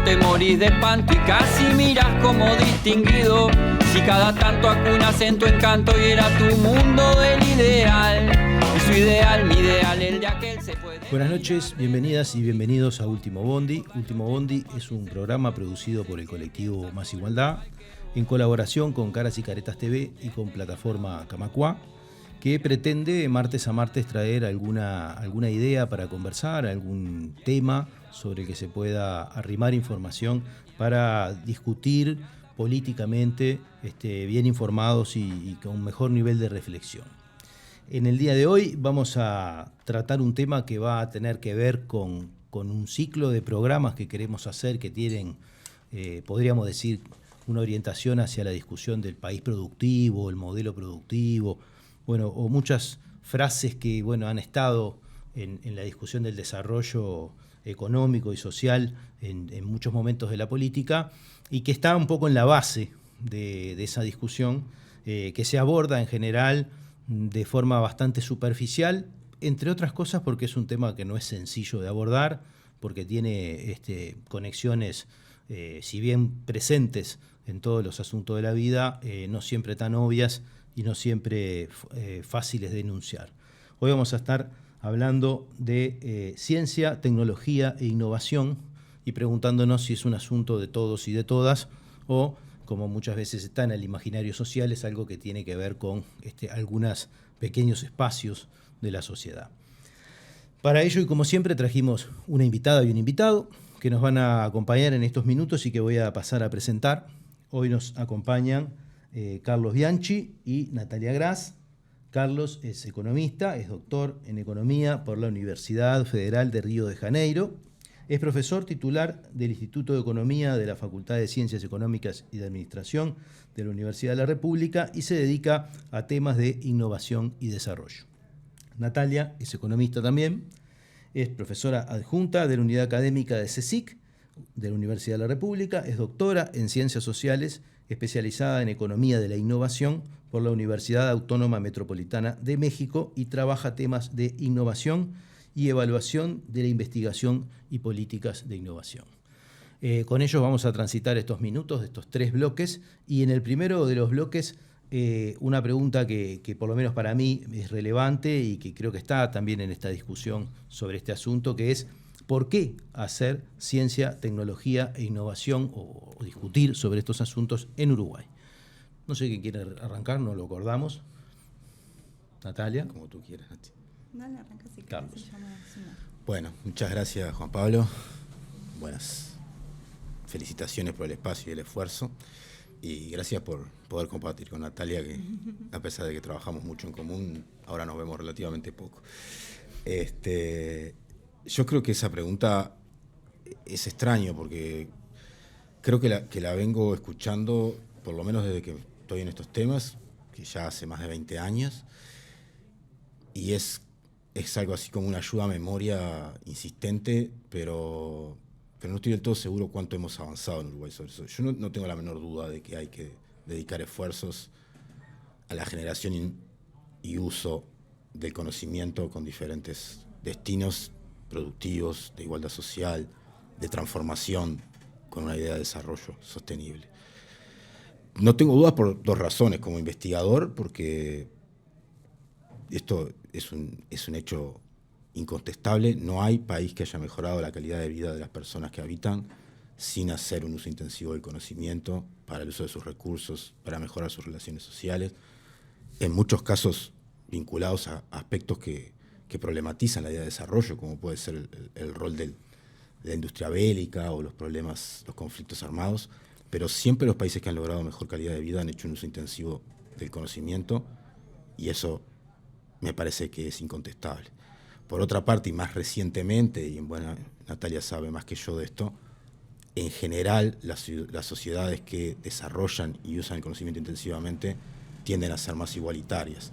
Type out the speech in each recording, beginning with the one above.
te morís de espanto y casi miras como distinguido. Si cada tanto acunas en tu encanto y era tu mundo el ideal. Y su ideal, mi ideal, el de aquel se puede... Buenas noches, bienvenidas y bienvenidos a Último Bondi. Último Bondi es un programa producido por el colectivo Más Igualdad, en colaboración con Caras y Caretas TV y con Plataforma Camacuá, que pretende martes a martes traer alguna idea para conversar, algún tema sobre el que se pueda arrimar información para discutir políticamente, bien informados y con un mejor nivel de reflexión. En el día de hoy vamos a tratar un tema que va a tener que ver con un ciclo de programas que queremos hacer que tienen, podríamos decir, una orientación hacia la discusión del país productivo, el modelo productivo, o muchas frases que han estado en la discusión del desarrollo económico y social en muchos momentos de la política y que está un poco en la base de esa discusión que se aborda en general de forma bastante superficial, entre otras cosas porque es un tema que no es sencillo de abordar, porque tiene conexiones, si bien presentes en todos los asuntos de la vida, no siempre tan obvias y no siempre fáciles de enunciar. Hoy vamos a estar hablando de ciencia, tecnología e innovación y preguntándonos si es un asunto de todos y de todas o, como muchas veces está en el imaginario social, es algo que tiene que ver con algunos pequeños espacios de la sociedad. Para ello, y como siempre, trajimos una invitada y un invitado que nos van a acompañar en estos minutos y que voy a pasar a presentar. Hoy nos acompañan Carlos Bianchi y Natalia Gras. Carlos es economista, es doctor en economía por la Universidad Federal de Río de Janeiro. Es profesor titular del Instituto de Economía de la Facultad de Ciencias Económicas y de Administración de la Universidad de la República y se dedica a temas de innovación y desarrollo. Natalia es economista también, es profesora adjunta de la Unidad Académica de CSIC de la Universidad de la República, es doctora en Ciencias Sociales, especializada en Economía de la Innovación por la Universidad Autónoma Metropolitana de México y trabaja temas de innovación y evaluación de la investigación y políticas de innovación. Con ellos vamos a transitar estos minutos de estos 3 bloques y en el primero de los bloques una pregunta que por lo menos para mí es relevante y que creo que está también en esta discusión sobre este asunto, que es ¿por qué hacer ciencia, tecnología e innovación o discutir sobre estos asuntos en Uruguay? No sé quién quiere arrancar, no lo acordamos. Natalia. Como tú quieras, Nati. Dale, arranca si Carlos. Bueno, muchas gracias, Juan Pablo. Buenas felicitaciones por el espacio y el esfuerzo. Y gracias por poder compartir con Natalia, que a pesar de que trabajamos mucho en común, ahora nos vemos relativamente poco. Yo creo que esa pregunta es extraño porque creo que la vengo escuchando, por lo menos desde que estoy en estos temas, que ya hace más de 20 años, y es algo así como una ayuda a memoria insistente, pero no estoy del todo seguro cuánto hemos avanzado en Uruguay sobre eso. Yo no tengo la menor duda de que hay que dedicar esfuerzos a la generación y uso del conocimiento con diferentes destinos productivos, de igualdad social, de transformación, con una idea de desarrollo sostenible. No tengo dudas por 2 razones. Como investigador, porque esto es un hecho incontestable. No hay país que haya mejorado la calidad de vida de las personas que habitan sin hacer un uso intensivo del conocimiento para el uso de sus recursos, para mejorar sus relaciones sociales, en muchos casos vinculados a aspectos que problematizan la idea de desarrollo, como puede ser el rol de la industria bélica o los conflictos armados, pero siempre los países que han logrado mejor calidad de vida han hecho un uso intensivo del conocimiento y eso me parece que es incontestable. Por otra parte, y más recientemente, y Natalia sabe más que yo de esto, en general las sociedades que desarrollan y usan el conocimiento intensivamente tienden a ser más igualitarias.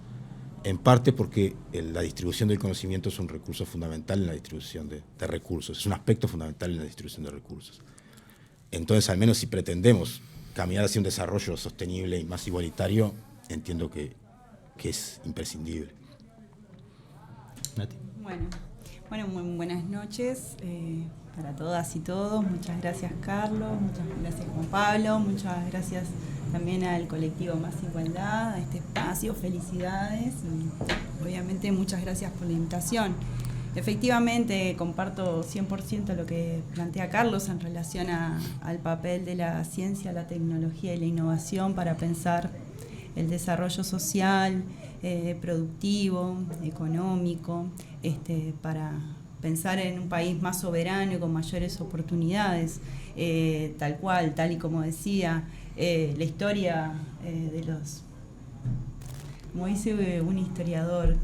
En parte porque la distribución del conocimiento es un recurso fundamental en la distribución de recursos, es un aspecto fundamental en la distribución de recursos. Entonces, al menos si pretendemos caminar hacia un desarrollo sostenible y más igualitario, entiendo que es imprescindible. Nati. Bueno, muy buenas noches. para todas y todos. Muchas gracias, Carlos, muchas gracias, Juan Pablo, muchas gracias también al colectivo Más Igualdad, a este espacio, felicidades y obviamente muchas gracias por la invitación. Efectivamente, comparto 100% lo que plantea Carlos en relación al papel de la ciencia, la tecnología y la innovación para pensar el desarrollo social, productivo, económico, para pensar en un país más soberano y con mayores oportunidades, tal cual, tal y como decía, la historia de los, como dice un historiador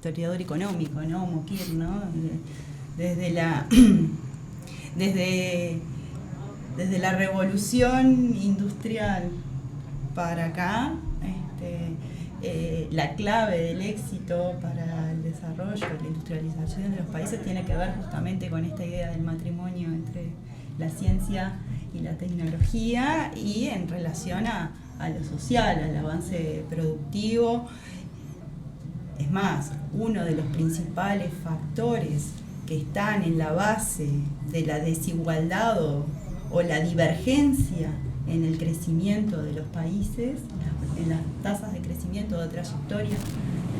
económico, ¿no? Mokir, ¿no? Desde la revolución industrial para acá, la clave del éxito para el desarrollo, la industrialización de los países tiene que ver justamente con esta idea del matrimonio entre la ciencia y la tecnología y en relación a lo social, al avance productivo. Es más, uno de los principales factores que están en la base de la desigualdad o la divergencia en el crecimiento de los países, en las tasas de crecimiento de trayectoria,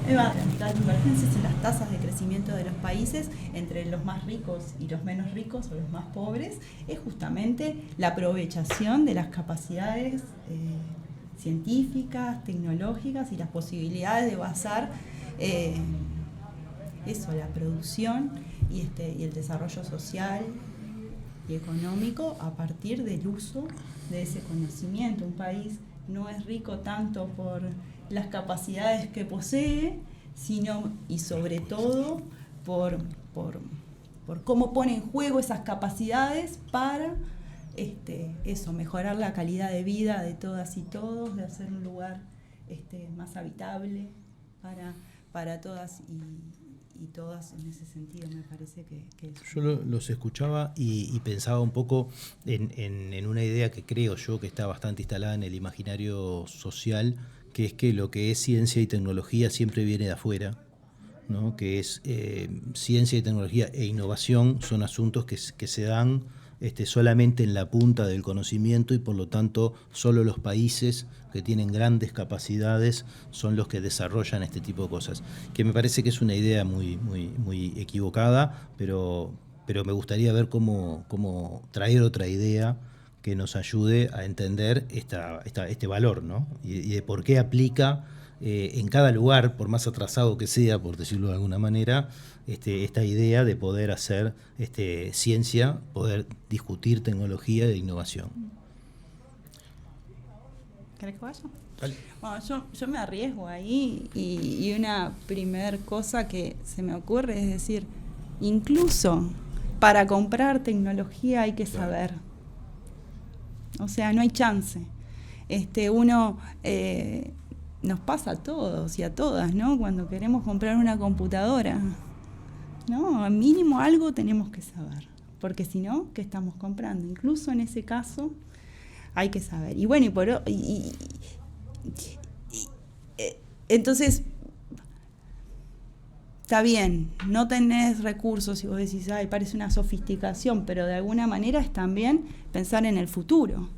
las divergencias en las tasas de crecimiento de los países entre los más ricos y los menos ricos o los más pobres, es justamente la aprovechación de las capacidades científicas, tecnológicas y las posibilidades de basar la producción y el desarrollo social y económico a partir del uso de ese conocimiento. Un país no es rico tanto por las capacidades que posee, sino y sobre todo por cómo pone en juego esas capacidades para mejorar la calidad de vida de todas y todos, de hacer un lugar más habitable para todas y todas. En ese sentido me parece que yo los escuchaba y pensaba un poco en una idea que creo yo que está bastante instalada en el imaginario social, que es que lo que es ciencia y tecnología siempre viene de afuera, ¿no? Que es ciencia y tecnología e innovación son asuntos que se dan solamente en la punta del conocimiento y por lo tanto solo los países que tienen grandes capacidades son los que desarrollan este tipo de cosas, que me parece que es una idea muy, muy, muy equivocada, pero me gustaría ver cómo traer otra idea que nos ayude a entender este valor, ¿no? Y de por qué aplica en cada lugar, por más atrasado que sea, por decirlo de alguna manera, esta idea de poder hacer ciencia, poder discutir tecnología e innovación. ¿Querés que vaya? Dale. Bueno, yo me arriesgo ahí y una primer cosa que se me ocurre es decir, incluso para comprar tecnología hay que saber. O sea, no hay chance. Uno nos pasa a todos y a todas, ¿no? Cuando queremos comprar una computadora, ¿no? Al mínimo algo tenemos que saber, porque si no, ¿qué estamos comprando? Incluso en ese caso hay que saber. Y bueno, entonces está bien, no tenés recursos y vos decís, ay, parece una sofisticación, pero de alguna manera es también pensar en el futuro.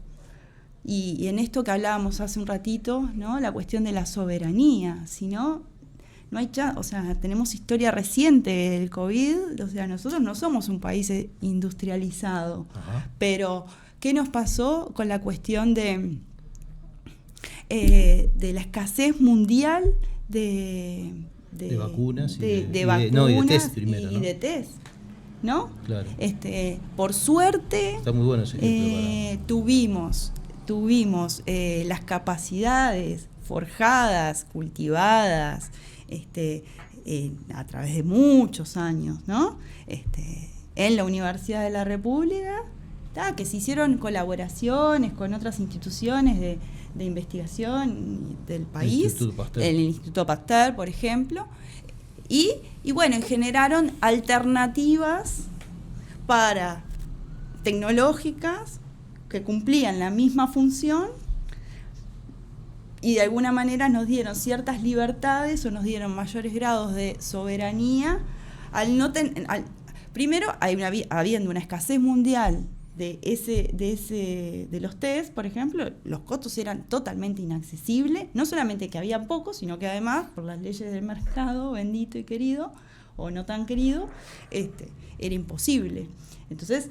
Y en esto que hablábamos hace un ratito, ¿no? La cuestión de la soberanía, si no hay o sea, tenemos historia reciente del COVID, o sea, nosotros no somos un país industrializado. Ajá. Pero ¿qué nos pasó con la cuestión de la escasez mundial de vacunas de vacunas y de test primero, ¿no? Y de test, ¿no? Claro. Por suerte está muy bueno ese ejemplo, tuvimos las capacidades forjadas, cultivadas a través de muchos años, ¿no? En la Universidad de la República, que se hicieron colaboraciones con otras instituciones de investigación del país, el Instituto Pasteur, por ejemplo, y bueno, generaron alternativas tecnológicas que cumplían la misma función y de alguna manera nos dieron ciertas libertades o nos dieron mayores grados de soberanía primero, habiendo una escasez mundial de los test, por ejemplo, los costos eran totalmente inaccesibles, no solamente que había pocos, sino que además, por las leyes del mercado, bendito y querido, o no tan querido, era imposible. Entonces,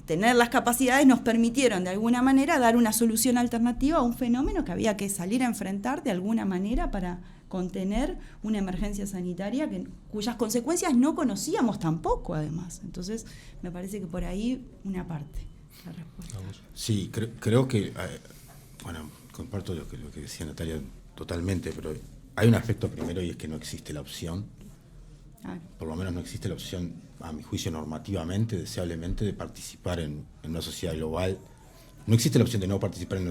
tener las capacidades nos permitieron de alguna manera dar una solución alternativa a un fenómeno que había que salir a enfrentar de alguna manera para contener una emergencia sanitaria cuyas consecuencias no conocíamos tampoco, además. Entonces, me parece que por ahí una parte la respuesta. Sí, creo que, comparto lo que decía Natalia totalmente, pero hay un aspecto primero y es que no existe la opción, por lo menos no existe la opción, a mi juicio normativamente, deseablemente, de participar en una sociedad global. No existe la opción de no participar en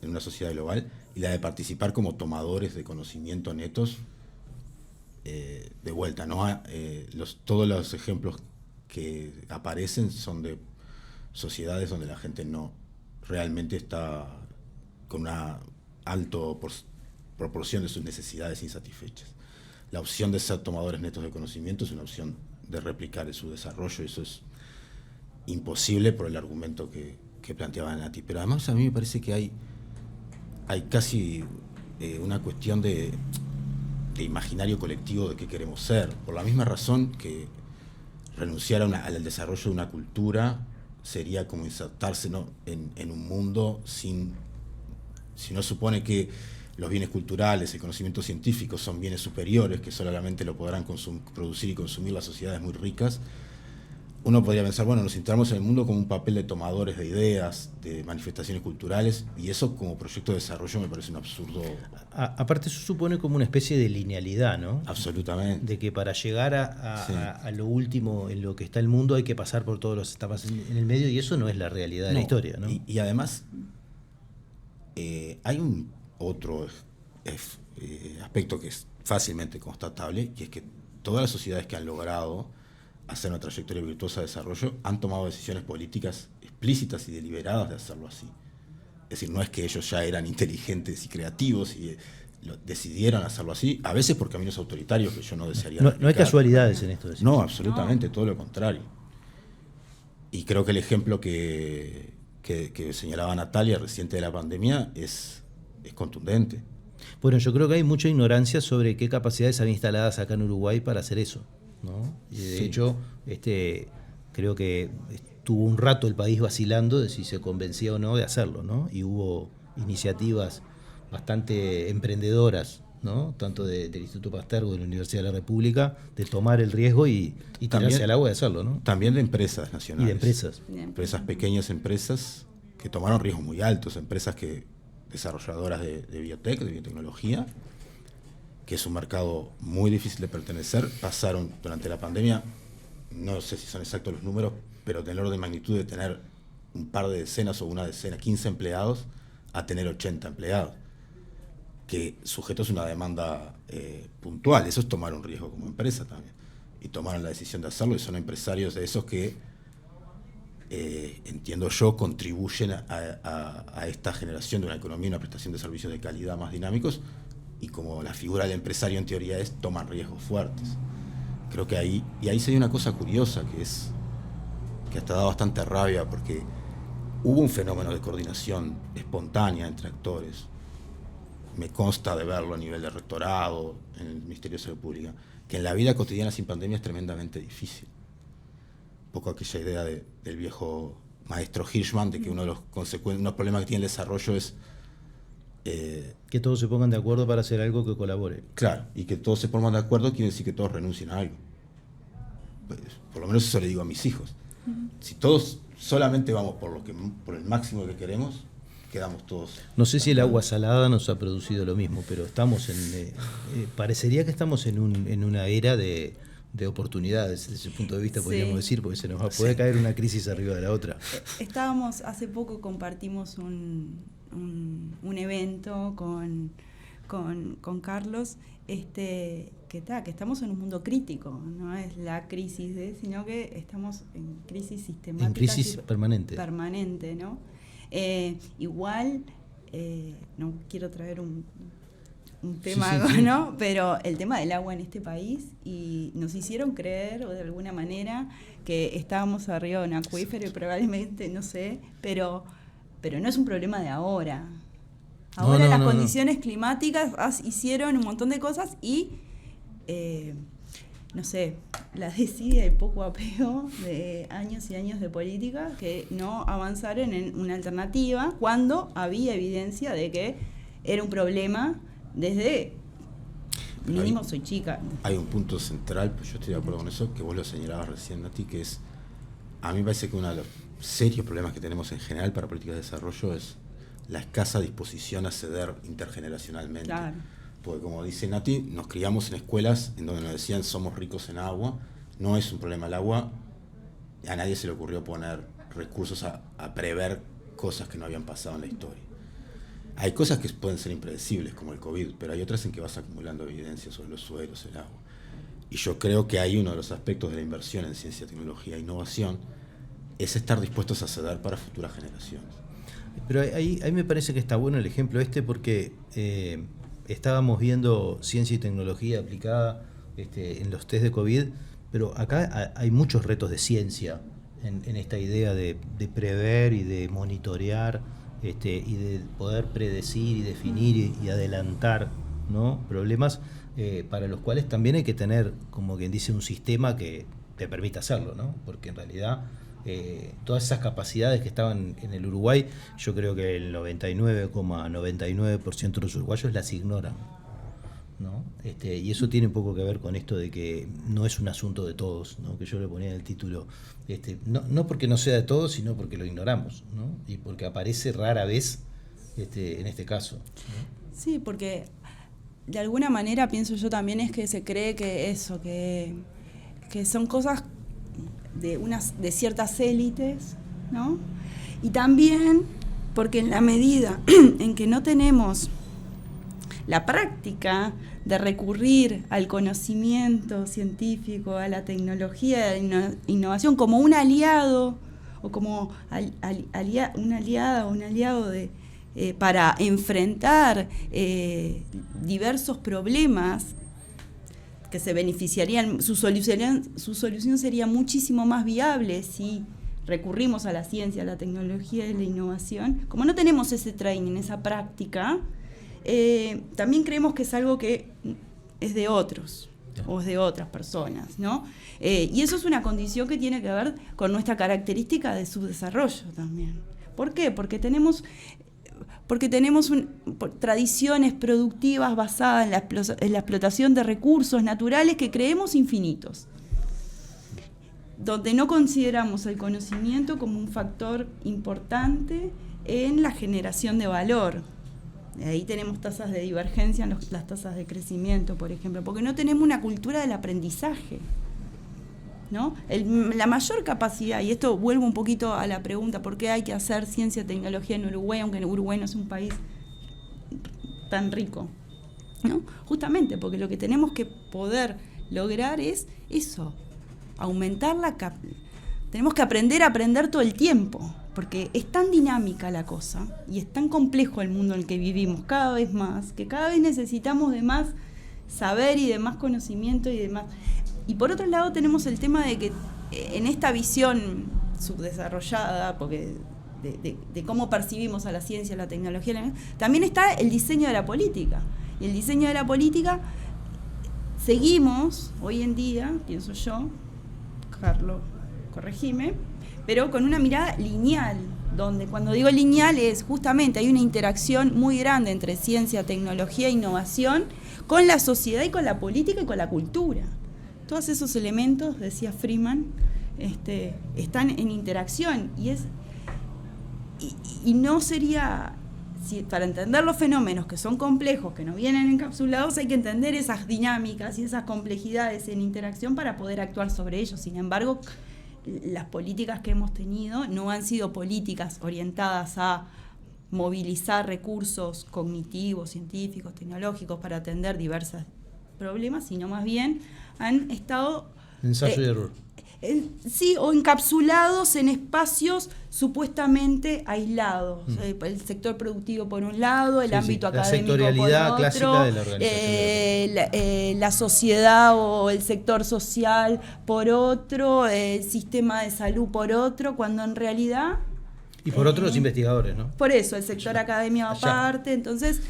una sociedad global y la de participar como tomadores de conocimiento netos de vuelta, ¿no? Todos los ejemplos que aparecen son de sociedades donde la gente no realmente está con una alta proporción de sus necesidades insatisfechas. La opción de ser tomadores netos de conocimiento es una opción de replicar su desarrollo, y eso es imposible por el argumento que planteaba Nati. Pero además a mí me parece que hay casi una cuestión de imaginario colectivo de qué queremos ser. Por la misma razón que renunciar al desarrollo de una cultura sería como insertarse, ¿no?, en un mundo si no supone que los bienes culturales, el conocimiento científico son bienes superiores que solamente lo podrán producir y consumir las sociedades muy ricas. Uno podría pensar, bueno, nos centramos en el mundo como un papel de tomadores de ideas, de manifestaciones culturales, y eso como proyecto de desarrollo me parece un absurdo. Aparte eso supone como una especie de linealidad, ¿no? Absolutamente. De que para llegar a lo último en lo que está el mundo hay que pasar por todas las etapas en el medio, y eso no es la realidad de la historia, ¿no? Y además hay un otro aspecto que es fácilmente constatable, y es que todas las sociedades que han logrado hacer una trayectoria virtuosa de desarrollo han tomado decisiones políticas explícitas y deliberadas de hacerlo así. Es decir, no es que ellos ya eran inteligentes y creativos y decidieron hacerlo así, a veces por caminos autoritarios que yo no desearía replicar. No hay casualidades en esto. No, absolutamente, todo lo contrario. Y creo que el ejemplo que señalaba Natalia reciente de la pandemia es contundente. Bueno, yo creo que hay mucha ignorancia sobre qué capacidades había instaladas acá en Uruguay para hacer eso, ¿no? Y de hecho, creo que estuvo un rato el país vacilando de si se convencía o no de hacerlo, ¿no? Y hubo iniciativas bastante emprendedoras, ¿no? Tanto del Instituto Pasteur como de la Universidad de la República, de tomar el riesgo y tirarse al agua de hacerlo, ¿no? También de empresas nacionales. Y de empresas. Empresas, pequeñas empresas que tomaron riesgos muy altos, empresas desarrolladoras de biotech, de biotecnología, que es un mercado muy difícil de pertenecer, pasaron durante la pandemia, no sé si son exactos los números, pero del orden de magnitud de tener un par de decenas o una decena, 15 empleados, a tener 80 empleados, que sujetos a una demanda puntual. Eso es tomar un riesgo como empresa también. Y tomaron la decisión de hacerlo, y son empresarios de esos que, entiendo yo, contribuyen a esta generación de una economía y una prestación de servicios de calidad más dinámicos, y como la figura del empresario en teoría toman riesgos fuertes. Creo que ahí se dio una cosa curiosa, que hasta da bastante rabia, porque hubo un fenómeno de coordinación espontánea entre actores. Me consta de verlo a nivel de rectorado, en el Ministerio de Salud Pública, que en la vida cotidiana sin pandemia es tremendamente difícil. Un poco aquella idea del viejo maestro Hirschman, de que uno de los problemas que tiene el desarrollo es que todos se pongan de acuerdo para hacer algo que colabore. Claro, y que todos se pongan de acuerdo quiere decir que todos renuncien a algo. Pues, por lo menos eso le digo a mis hijos. Si todos solamente vamos por el máximo que queremos, quedamos todos. No sé si el agua salada nos ha producido lo mismo, pero estamos parecería que estamos en una era de oportunidades, desde ese punto de vista, podríamos decir, porque se nos va a poder caer una crisis arriba de la otra. Hace poco compartimos un evento con Carlos, que estamos en un mundo crítico, no es la crisis sino que estamos en crisis sistemática. En crisis permanente. Permanente, ¿no? Igual, no quiero traer un tema, sí. ¿no? Pero el tema del agua en este país, y nos hicieron creer, o de alguna manera, que estábamos arriba de un acuífero y probablemente, no sé, pero no es un problema de ahora. Ahora las condiciones climáticas hicieron un montón de cosas y, no sé, la desidia y poco apego de años y años de política que no avanzaron en una alternativa cuando había evidencia de que era un problema desde mínimo soy chica. Hay un punto central, pues yo estoy de acuerdo con eso, que vos lo señalabas recién, Nati, que es, a mí me parece que uno de los serios problemas que tenemos en general para políticas de desarrollo es la escasa disposición a ceder intergeneracionalmente. Claro. Porque como dice Nati, nos criamos en escuelas en donde nos decían somos ricos en agua, no es un problema el agua, a nadie se le ocurrió poner recursos a prever cosas que no habían pasado en la historia. Hay cosas que pueden ser impredecibles, como el COVID, pero hay otras en que vas acumulando evidencia sobre los suelos, el agua. Y yo creo que hay uno de los aspectos de la inversión en ciencia, tecnología e innovación es estar dispuestos a ceder para futuras generaciones. Pero ahí me parece que está bueno el ejemplo porque estábamos viendo ciencia y tecnología aplicada en los test de COVID, pero acá hay muchos retos de ciencia en esta idea de prever y de monitorear y de poder predecir y definir y adelantar, ¿no? Problemas para los cuales también hay que tener, como quien dice, un sistema que te permita hacerlo, ¿no? Porque en realidad todas esas capacidades que estaban en el Uruguay, yo creo que el 99,99% de los uruguayos las ignoran, ¿no? Y eso tiene un poco que ver con esto de que no es un asunto de todos, ¿no? Que yo le ponía en el título, no porque no sea de todos, sino porque lo ignoramos, ¿no? Y porque aparece rara vez en este caso, ¿no? Sí, porque de alguna manera pienso yo también es que se cree que eso, que son cosas de ciertas élites, ¿no? Y también porque en la medida en que no tenemos la práctica de recurrir al conocimiento científico, a la tecnología, a la innovación como un aliado o como una aliada o un aliado para enfrentar diversos problemas que se beneficiarían, su solución sería muchísimo más viable si recurrimos a la ciencia, a la tecnología y la innovación. Como no tenemos ese training, esa práctica, también creemos que es algo que es de otros o es de otras personas, ¿no? Y eso es una condición que tiene que ver con nuestra característica de subdesarrollo también. ¿Por qué? Porque tenemos tradiciones productivas basadas en la explotación de recursos naturales que creemos infinitos, donde no consideramos el conocimiento como un factor importante en la generación de valor. Ahí tenemos tasas de divergencia en las tasas de crecimiento, por ejemplo, porque no tenemos una cultura del aprendizaje, ¿no? La mayor capacidad, y esto vuelvo un poquito a la pregunta, ¿por qué hay que hacer ciencia y tecnología en Uruguay, aunque Uruguay no es un país tan rico, ¿no? Justamente porque lo que tenemos que poder lograr es eso, aumentar tenemos que aprender a aprender todo el tiempo, porque es tan dinámica la cosa y es tan complejo el mundo en el que vivimos cada vez más, que cada vez necesitamos de más saber y de más conocimiento y de más. Y por otro lado tenemos el tema de que en esta visión subdesarrollada, porque de cómo percibimos a la ciencia, a la tecnología, también está el diseño de la política. Y el diseño de la política seguimos hoy en día, pienso yo, Carlos, corregime, pero con una mirada lineal, donde cuando digo lineal es justamente hay una interacción muy grande entre ciencia, tecnología e innovación con la sociedad y con la política y con la cultura. Todos esos elementos, decía Freeman, están en interacción y no sería, para entender los fenómenos que son complejos, que no vienen encapsulados, hay que entender esas dinámicas y esas complejidades en interacción para poder actuar sobre ellos. Sin embargo, las políticas que hemos tenido no han sido políticas orientadas a movilizar recursos cognitivos, científicos, tecnológicos para atender diversos problemas, sino más bien han estado... Ensayo y error. sí, o encapsulados en espacios supuestamente aislados. El sector productivo por un lado, el ámbito académico por otro, clásica de la organización la sociedad o el sector social por otro, el sistema de salud por otro, cuando en realidad... Y por otro los investigadores, ¿no? Por eso, el sector académico aparte, entonces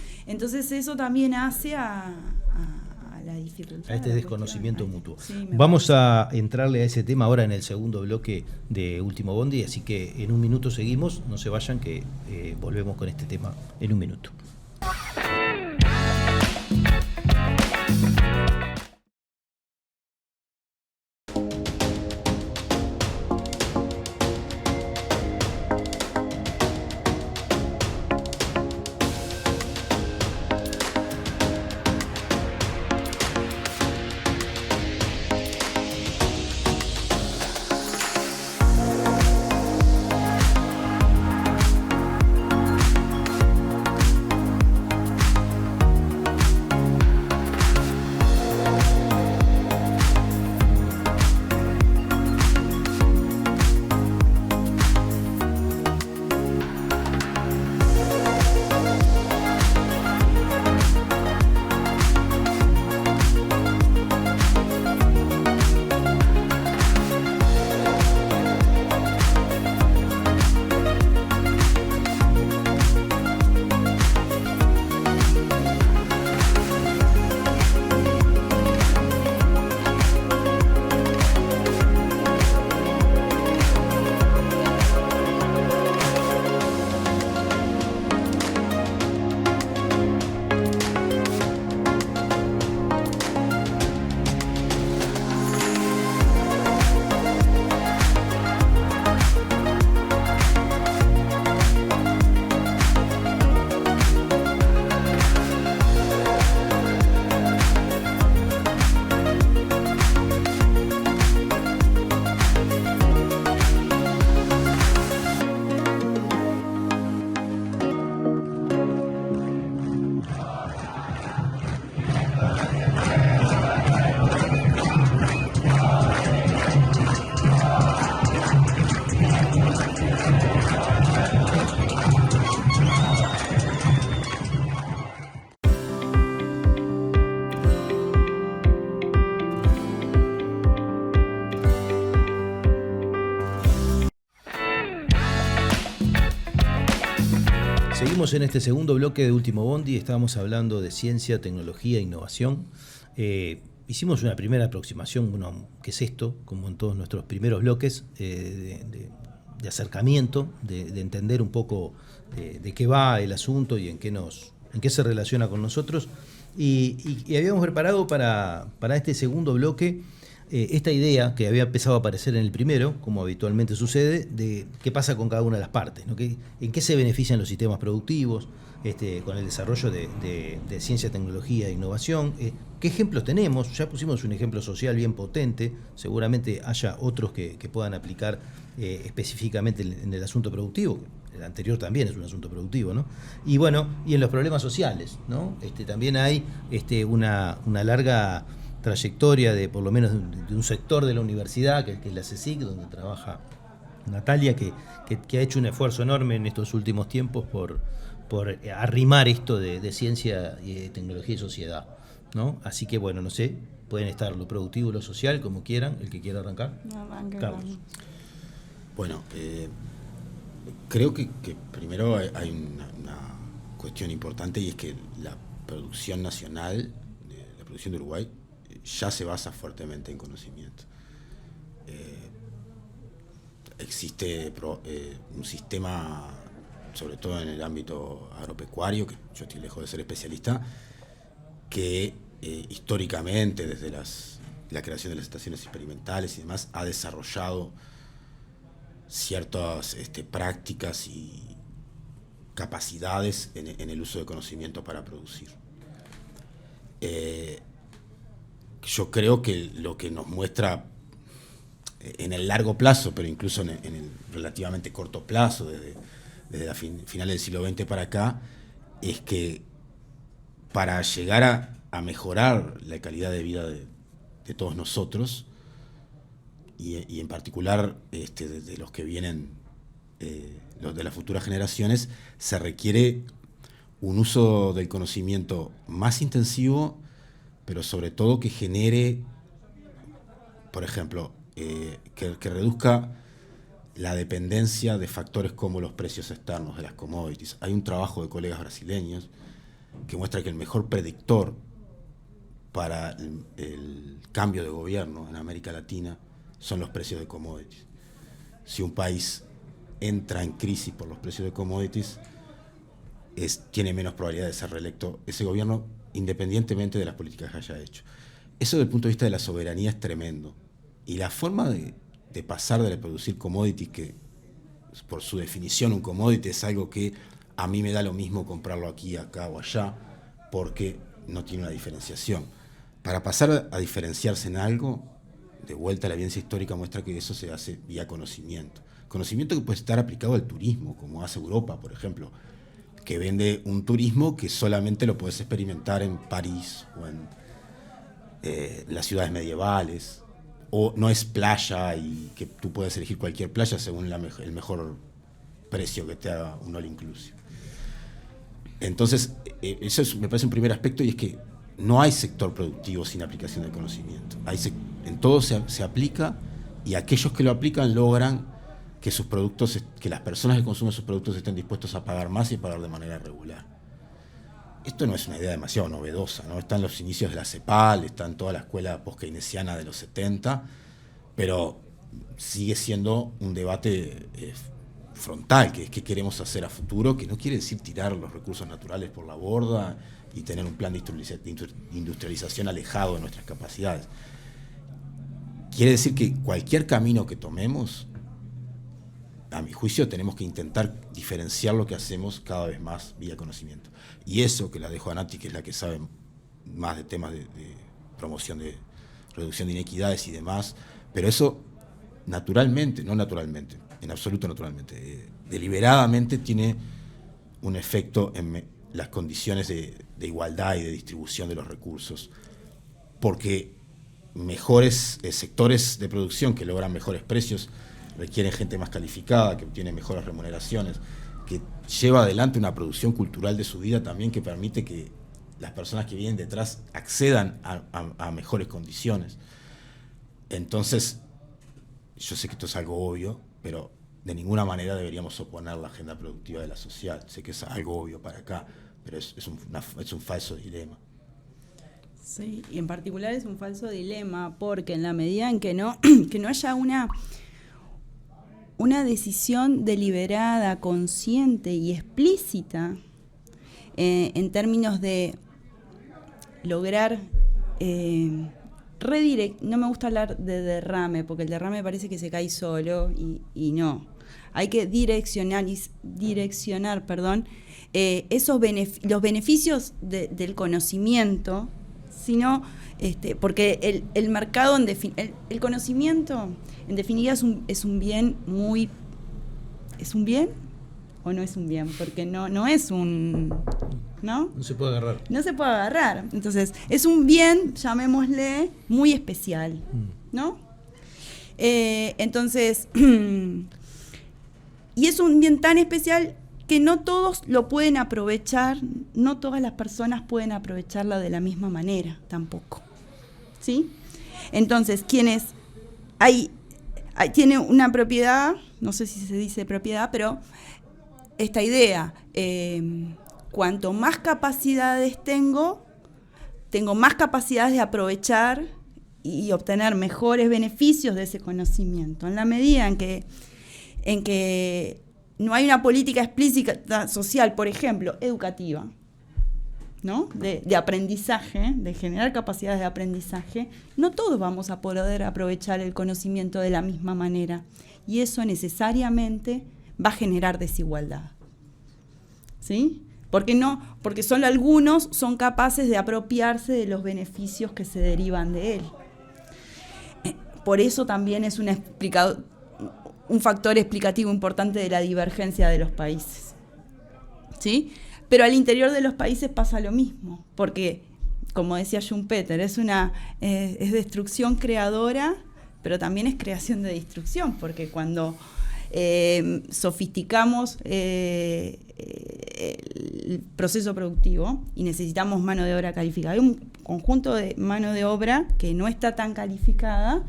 eso también hace a la dificultad. A este desconocimiento mutuo. Sí, vamos a entrarle a ese tema ahora en el segundo bloque de Último Bondi, así que en un minuto seguimos, no se vayan que volvemos con este tema en un minuto. Seguimos en este segundo bloque de Último Bondi, estábamos hablando de ciencia, tecnología e innovación. Hicimos una primera aproximación, bueno, ¿qué es esto? Como en todos nuestros primeros bloques, de acercamiento, de entender un poco de qué va el asunto y en qué se relaciona con nosotros. Y habíamos preparado para este segundo bloque esta idea que había empezado a aparecer en el primero, como habitualmente sucede, de qué pasa con cada una de las partes, ¿no? En qué se benefician los sistemas productivos con el desarrollo de ciencia, tecnología e innovación. ¿Qué ejemplos tenemos? Ya pusimos un ejemplo social bien potente, seguramente haya otros que puedan aplicar específicamente en el asunto productivo. El anterior también es un asunto productivo, ¿no? Y bueno, y en los problemas sociales, ¿no? También hay una larga trayectoria de por lo menos de un sector de la universidad, que es la CSIC, donde trabaja Natalia, que ha hecho un esfuerzo enorme en estos últimos tiempos por arrimar esto de ciencia, tecnología y sociedad, ¿no? Así que bueno, no sé, pueden estar lo productivo y lo social, como quieran, el que quiera arrancar. No, Carlos. Bueno, creo que primero hay una cuestión importante, y es que la producción nacional, la producción de Uruguay, ya se basa fuertemente en conocimiento. Existe un sistema, sobre todo en el ámbito agropecuario, que yo estoy lejos de ser especialista, que históricamente, desde la creación de las estaciones experimentales y demás, ha desarrollado ciertas prácticas y capacidades en el uso de conocimiento para producir. Yo creo que lo que nos muestra en el largo plazo, pero incluso en el relativamente corto plazo, desde la final del siglo XX para acá, es que para llegar a mejorar la calidad de vida de todos nosotros, y en particular de los que vienen, los de las futuras generaciones, se requiere un uso del conocimiento más intensivo, pero sobre todo que genere, por ejemplo, que reduzca la dependencia de factores como los precios externos de las commodities. Hay un trabajo de colegas brasileños que muestra que el mejor predictor para el cambio de gobierno en América Latina son los precios de commodities. Si un país entra en crisis por los precios de commodities, tiene menos probabilidad de ser reelecto ese gobierno, independientemente de las políticas que haya hecho. Eso desde el punto de vista de la soberanía es tremendo. Y la forma de pasar de producir commodities, que por su definición un commodity es algo que a mí me da lo mismo comprarlo aquí, acá o allá, porque no tiene una diferenciación. Para pasar a diferenciarse en algo, de vuelta a la evidencia histórica muestra que eso se hace vía conocimiento. Conocimiento que puede estar aplicado al turismo, como hace Europa, por ejemplo, que vende un turismo que solamente lo puedes experimentar en París o en las ciudades medievales, o no es playa y que tú puedes elegir cualquier playa según el mejor precio que te haga un all inclusive. Entonces, eso me parece un primer aspecto, y es que no hay sector productivo sin aplicación del conocimiento. En todo se aplica, y aquellos que lo aplican logran que sus productos, que las personas que consumen sus productos estén dispuestos a pagar más y pagar de manera regular. Esto no es una idea demasiado novedosa, ¿no? Están los inicios de la CEPAL, está en toda la escuela post-keynesiana de los 70, pero sigue siendo un debate frontal, que es qué queremos hacer a futuro, que no quiere decir tirar los recursos naturales por la borda y tener un plan de industrialización alejado de nuestras capacidades. Quiere decir que cualquier camino que tomemos, a mi juicio, tenemos que intentar diferenciar lo que hacemos cada vez más vía conocimiento. Y eso, que la dejo a Nati, que es la que sabe más de temas de promoción, de reducción de inequidades y demás, pero eso naturalmente, no naturalmente, en absoluto naturalmente, deliberadamente tiene un efecto en las condiciones de igualdad y de distribución de los recursos, porque mejores sectores de producción que logran mejores precios requieren gente más calificada, que obtiene mejores remuneraciones, que lleva adelante una producción cultural de su vida también, que permite que las personas que vienen detrás accedan a mejores condiciones. Entonces, yo sé que esto es algo obvio, pero de ninguna manera deberíamos oponer la agenda productiva de la sociedad. Sé que es algo obvio para acá, pero es un falso dilema. Sí, y en particular es un falso dilema, porque en la medida en que no haya una decisión deliberada, consciente y explícita en términos de lograr no me gusta hablar de derrame, porque el derrame parece que se cae solo y no. Hay que direccionar los beneficios del conocimiento, sino porque el mercado, el conocimiento, en definitiva, es un bien muy... ¿Es un bien o no es un bien? Porque no es un... ¿no? No se puede agarrar. No se puede agarrar. Entonces, es un bien, llamémosle, muy especial, ¿no? Entonces, y es un bien tan especial que no todos lo pueden aprovechar, no todas las personas pueden aprovecharlo de la misma manera tampoco, ¿sí? Entonces, tiene una propiedad, no sé si se dice propiedad, pero esta idea, cuanto más capacidades tengo más capacidades de aprovechar y obtener mejores beneficios de ese conocimiento. En la medida en que no hay una política explícita social, por ejemplo, educativa, ¿no? De aprendizaje, de generar capacidades de aprendizaje, no todos vamos a poder aprovechar el conocimiento de la misma manera. Y eso necesariamente va a generar desigualdad, ¿sí? Porque solo algunos son capaces de apropiarse de los beneficios que se derivan de él. Por eso también es un factor explicativo importante de la divergencia de los países, ¿sí? Pero al interior de los países pasa lo mismo, porque, como decía Schumpeter, es destrucción creadora, pero también es creación de destrucción, porque cuando sofisticamos el proceso productivo y necesitamos mano de obra calificada, hay un conjunto de mano de obra que no está tan calificada,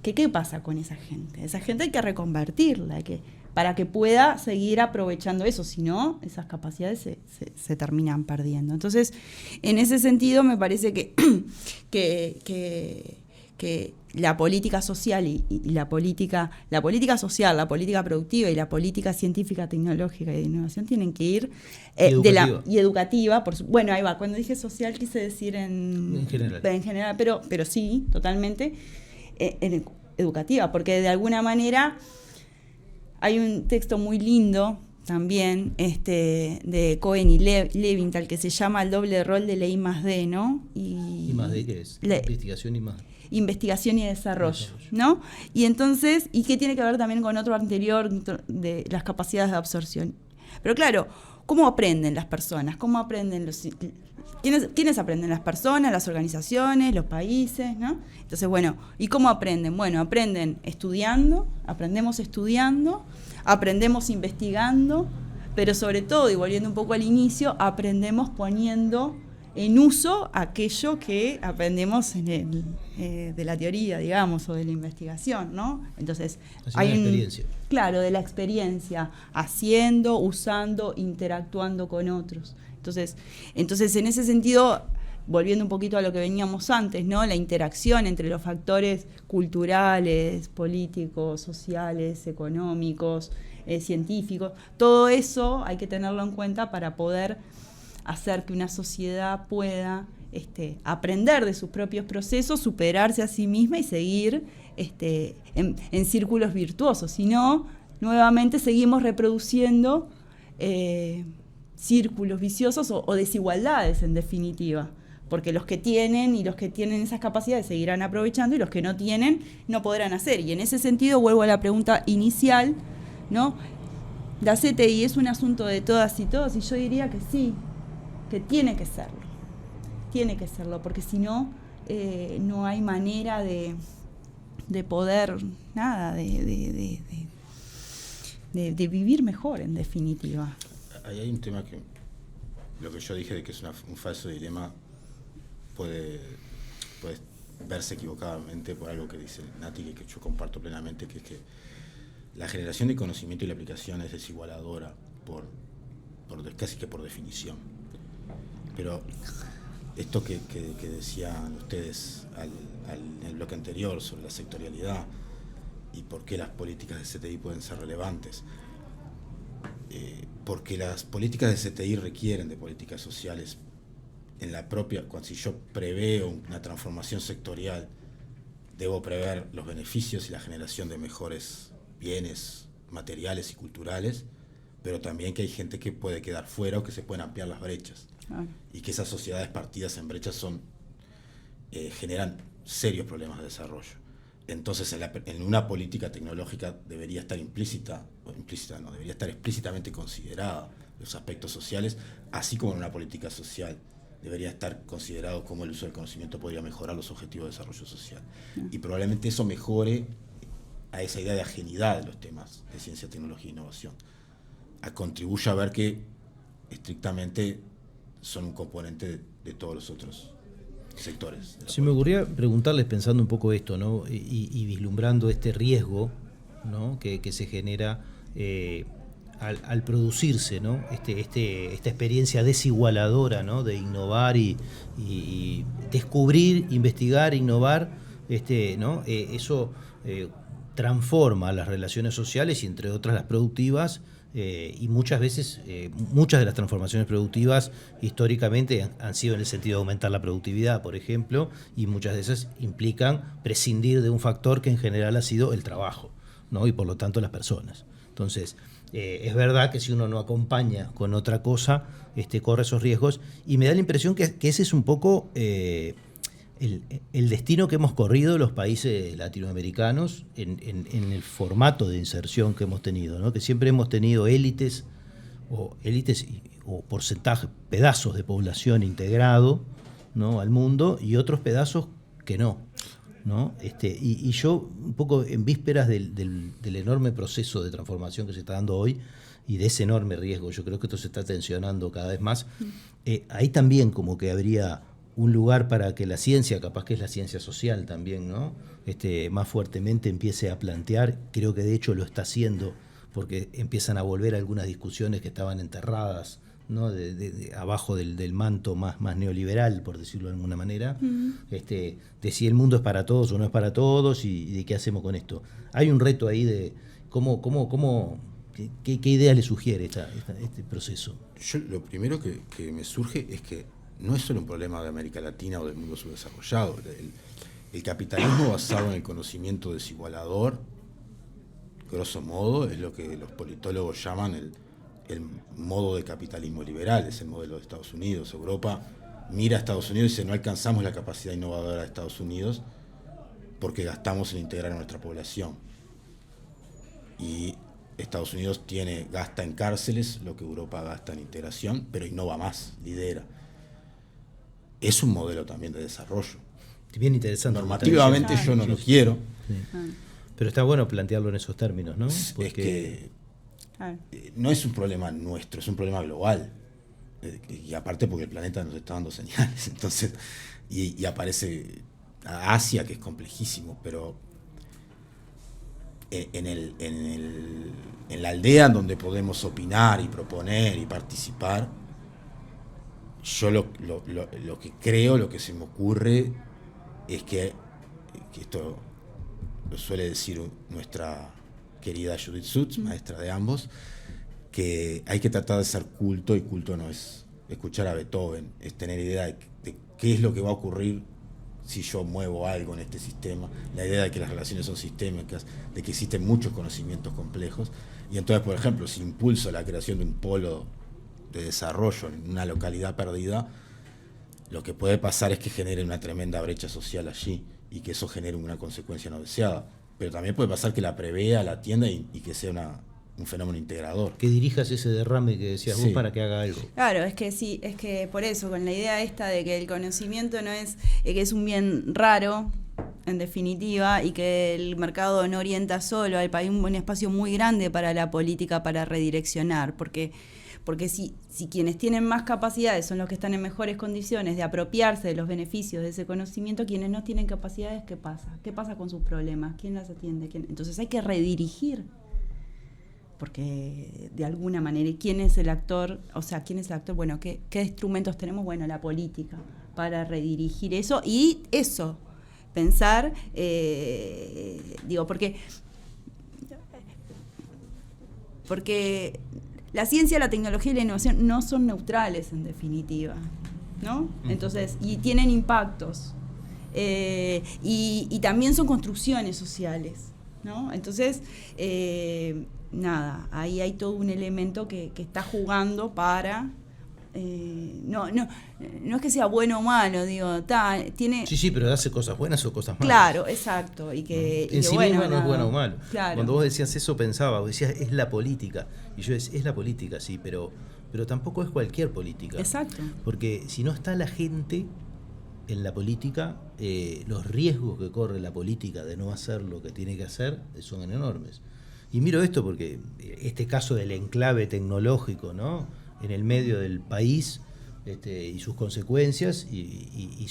¿qué pasa con esa gente? Esa gente hay que reconvertirla, para que pueda seguir aprovechando eso, si no, esas capacidades se terminan perdiendo. Entonces, en ese sentido, me parece que la política social y la política social, la política productiva y la política científica, tecnológica y de innovación tienen que ir educativa. Bueno, ahí va, cuando dije social quise decir en general, pero sí, totalmente en educativa, porque de alguna manera hay un texto muy lindo también de Cohen y Levinthal que se llama El doble rol de la I+D, ¿no? ¿I+D qué es? Investigación investigación y desarrollo, ¿no? Y entonces, ¿y qué tiene que ver también con otro anterior de las capacidades de absorción? Pero claro, ¿cómo aprenden las personas? ¿Cómo aprenden ¿Quiénes aprenden? Las personas, las organizaciones, los países, ¿no? Entonces, bueno, ¿y cómo aprenden? Bueno, aprendemos estudiando, aprendemos investigando, pero sobre todo, y volviendo un poco al inicio, aprendemos poniendo en uso aquello que aprendemos de la teoría, digamos, o de la investigación, ¿no? Entonces, hay una experiencia. Claro, de la experiencia, haciendo, usando, interactuando con otros. Entonces, en ese sentido, volviendo un poquito a lo que veníamos antes, ¿no? La interacción entre los factores culturales, políticos, sociales, económicos, científicos, todo eso hay que tenerlo en cuenta para poder hacer que una sociedad pueda aprender de sus propios procesos, superarse a sí misma y seguir en círculos virtuosos. Si no, nuevamente seguimos reproduciendo círculos viciosos o desigualdades, en definitiva. Porque los que tienen esas capacidades seguirán aprovechando y los que no tienen no podrán hacer. Y en ese sentido vuelvo a la pregunta inicial, ¿no? La CTI es un asunto de todas y todos, y yo diría que sí, que tiene que serlo, porque si no, no hay manera de poder, nada, de vivir mejor, en definitiva. Ahí hay un tema que, lo que yo dije de que es un falso dilema, puede verse equivocadamente por algo que dice Nati, que yo comparto plenamente, que es que la generación de conocimiento y la aplicación es desigualadora casi que por definición. Pero esto que decían ustedes en el bloque anterior sobre la sectorialidad y por qué las políticas de CTI pueden ser relevantes, porque las políticas de CTI requieren de políticas sociales en la propia. Si yo preveo una transformación sectorial, debo prever los beneficios y la generación de mejores bienes materiales y culturales, pero también que hay gente que puede quedar fuera o que se pueden ampliar las brechas. Y que esas sociedades partidas en brechas generan serios problemas de desarrollo. Entonces, en una política tecnológica debería estar debería estar explícitamente considerada los aspectos sociales, así como en una política social debería estar considerado cómo el uso del conocimiento podría mejorar los objetivos de desarrollo social. Y probablemente eso mejore a esa idea de ajenidad de los temas de ciencia, tecnología e innovación. Contribuye a ver que estrictamente son un componente de todos los otros sectores. Se me ocurría preguntarles, pensando un poco esto, ¿no? y vislumbrando este riesgo, ¿no? que se genera al producirse, ¿no? esta experiencia desigualadora, ¿no? de innovar y descubrir, investigar, innovar, ¿no? Eso transforma las relaciones sociales y entre otras las productivas. Y muchas veces, muchas de las transformaciones productivas históricamente han sido en el sentido de aumentar la productividad, por ejemplo, y muchas de esas implican prescindir de un factor que en general ha sido el trabajo, ¿no? Y por lo tanto las personas. Entonces, es verdad que si uno no acompaña con otra cosa, corre esos riesgos, y me da la impresión que ese es un poco el destino que hemos corrido los países latinoamericanos en el formato de inserción que hemos tenido, ¿no? Que siempre hemos tenido élites o porcentaje, pedazos de población integrado, ¿no? al mundo, y otros pedazos que no. ¿no? Y yo, un poco en vísperas del enorme proceso de transformación que se está dando hoy y de ese enorme riesgo, yo creo que esto se está tensionando cada vez más, ahí también como que habría un lugar para que la ciencia, capaz que es la ciencia social también, ¿no? Más fuertemente empiece a plantear, creo que de hecho lo está haciendo, porque empiezan a volver algunas discusiones que estaban enterradas, ¿no? de abajo del manto más neoliberal, por decirlo de alguna manera, de si el mundo es para todos o no es para todos y de qué hacemos con esto. Hay un reto ahí de qué ideas le sugiere este proceso. Yo lo primero que me surge es que no es solo un problema de América Latina o del mundo subdesarrollado. El capitalismo basado en el conocimiento desigualador, grosso modo, es lo que los politólogos llaman el modo de capitalismo liberal, es el modelo de Estados Unidos. Europa mira a Estados Unidos y dice: no alcanzamos la capacidad innovadora de Estados Unidos porque gastamos en integrar a nuestra población. Y Estados Unidos gasta en cárceles lo que Europa gasta en integración, pero innova más, lidera. Es un modelo también de desarrollo. Bien interesante. Normativamente yo no lo quiero. Sí. Pero está bueno plantearlo en esos términos, ¿no? Porque no es un problema nuestro, es un problema global. Y aparte porque el planeta nos está dando señales. Entonces, y aparece Asia, que es complejísimo, pero en la aldea en donde podemos opinar y proponer y participar, yo lo que creo, lo que se me ocurre es que esto lo suele decir nuestra querida Judith Sutz, maestra de ambos, que hay que tratar de ser culto, y culto no es escuchar a Beethoven, es tener idea de qué es lo que va a ocurrir si yo muevo algo en este sistema, la idea de que las relaciones son sistémicas, de que existen muchos conocimientos complejos, y entonces, por ejemplo, si impulso la creación de un polo de desarrollo en una localidad perdida, lo que puede pasar es que genere una tremenda brecha social allí y que eso genere una consecuencia no deseada. Pero también puede pasar que la prevea, la atienda y que sea un fenómeno integrador. Que dirijas ese derrame que decías vos para que haga algo. Claro, es que por eso, con la idea esta de que el conocimiento no es, que es un bien raro, en definitiva, y que el mercado no orienta solo al país, un espacio muy grande para la política para redireccionar, porque si quienes tienen más capacidades son los que están en mejores condiciones de apropiarse de los beneficios de ese conocimiento, quienes no tienen capacidades, ¿qué pasa? ¿Qué pasa con sus problemas? ¿Quién las atiende? Entonces hay que redirigir, porque de alguna manera, ¿quién es el actor? O sea, ¿quién es el actor? Bueno, ¿qué instrumentos tenemos? Bueno, la política para redirigir eso y eso, pensar, porque la ciencia, la tecnología y la innovación no son neutrales, en definitiva, ¿no? Entonces, y tienen impactos, y también son construcciones sociales, ¿no? Entonces, ahí hay todo un elemento que está jugando para... no es que sea bueno o malo, tiene... Sí, pero hace cosas buenas o cosas malas. Claro, exacto. Y que, en sí misma no es bueno o malo. Claro. Cuando vos decías eso pensaba, vos decías es la política. Y yo decía, es la política, sí, pero tampoco es cualquier política. Exacto. Porque si no está la gente en la política, los riesgos que corre la política de no hacer lo que tiene que hacer son enormes. Y miro esto porque este caso del enclave tecnológico, ¿no?, en el medio del país, y sus consecuencias y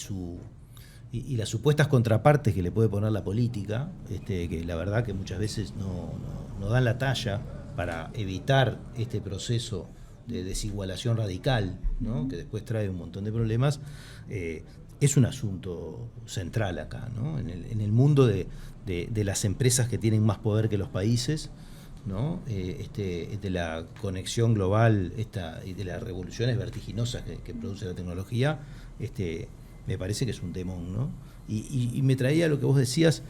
las supuestas contrapartes que le puede poner la política, que la verdad que muchas veces no dan la talla para evitar este proceso de desigualación radical, ¿no?, que después trae un montón de problemas. Es un asunto central acá, ¿no?, en el mundo de las empresas que tienen más poder que los países, ¿no?, de la conexión global y de las revoluciones vertiginosas que produce la tecnología, me parece que es un temón, ¿no? Y me traía lo que vos decías,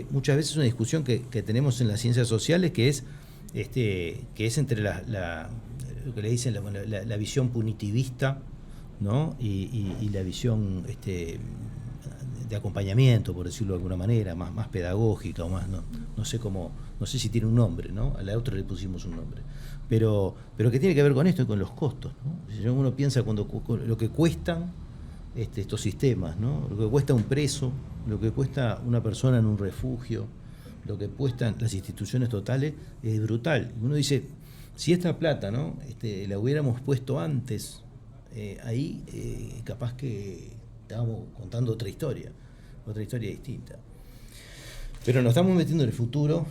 muchas veces una discusión que tenemos en las ciencias sociales, que es entre lo que le dicen la visión punitivista, ¿no?, y la visión de acompañamiento, por decirlo de alguna manera, más pedagógica, o más, no sé si tiene un nombre, ¿no? A la otra le pusimos un nombre, pero que tiene que ver con esto y con los costos, ¿no? Si uno piensa cuando lo que cuestan estos sistemas, ¿no? Lo que cuesta un preso, lo que cuesta una persona en un refugio, lo que cuestan las instituciones totales, es brutal. Uno dice, si esta plata, ¿no? La hubiéramos puesto antes, ahí capaz que estábamos contando otra historia distinta. Pero nos estamos metiendo en el futuro.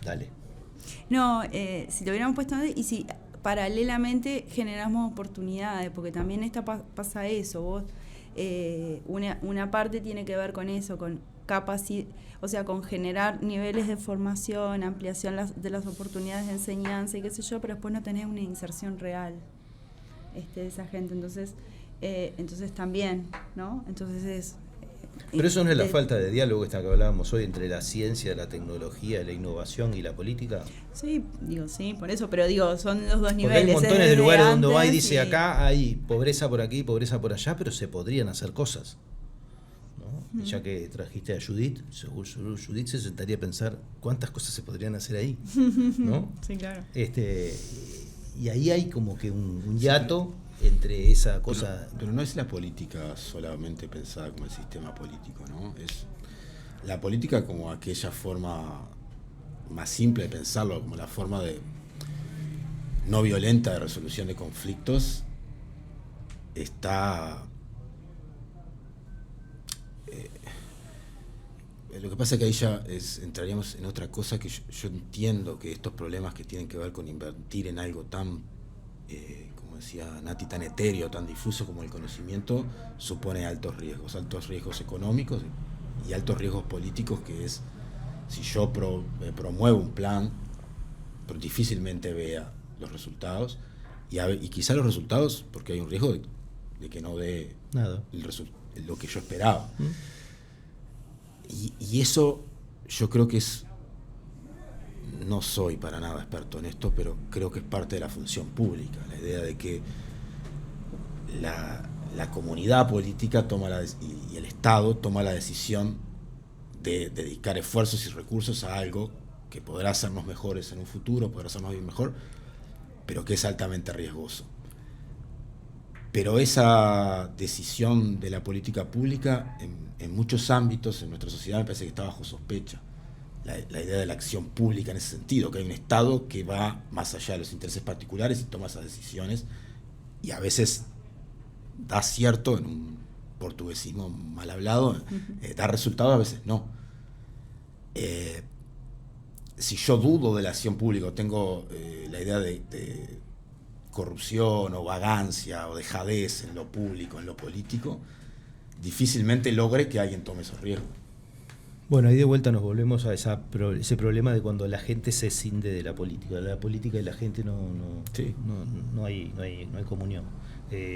Dale. No, si lo hubiéramos puesto antes y si paralelamente generamos oportunidades, porque también pasa eso. Vos, una parte tiene que ver con eso, con o sea, con generar niveles de formación, ampliación de las oportunidades de enseñanza y qué sé yo, pero después no tenés una inserción real de esa gente. Entonces también, ¿no? Entonces es... Pero eso no es la falta de diálogo esta que hablábamos hoy entre la ciencia, la tecnología, la innovación y la política. Sí, por eso, pero son los dos niveles. Porque hay montones de lugares donde va y dice, y... acá hay pobreza por aquí, pobreza por allá, pero se podrían hacer cosas, ¿no? Y ya que trajiste a Judith, seguro Judith se sentaría a pensar cuántas cosas se podrían hacer ahí, ¿no? Sí, claro. Y ahí hay como que un hiato entre esa cosa... Pero no es la política solamente pensada como el sistema político, ¿no? Es la política como aquella forma más simple de pensarlo, como la forma no violenta de resolución de conflictos, está... lo que pasa es que ahí ya entraríamos en otra cosa que yo entiendo que estos problemas que tienen que ver con invertir en algo tan... como decía Nati, tan etéreo, tan difuso como el conocimiento, supone altos riesgos económicos y altos riesgos políticos, que es, si yo promuevo un plan, pero difícilmente vea los resultados, y quizá los resultados, porque hay un riesgo de que no dé nada lo que yo esperaba. Y eso yo creo que es... No soy para nada experto en esto, pero creo que es parte de la función pública, la idea de que la comunidad política y el Estado toma la decisión de dedicar esfuerzos y recursos a algo que podrá hacernos mejores en un futuro, podrá hacernos bien mejor, pero que es altamente riesgoso. Pero esa decisión de la política pública en muchos ámbitos en nuestra sociedad me parece que está bajo sospecha. La idea de la acción pública en ese sentido, que hay un Estado que va más allá de los intereses particulares y toma esas decisiones, y a veces da cierto, en un portuguesismo mal hablado, da resultados, a veces no. Si yo dudo de la acción pública, o tengo la idea de corrupción o vagancia o dejadez en lo público, en lo político, difícilmente logre que alguien tome esos riesgos. Bueno, ahí de vuelta nos volvemos a ese problema de cuando la gente se escinde de la política. La política y la gente no hay comunión.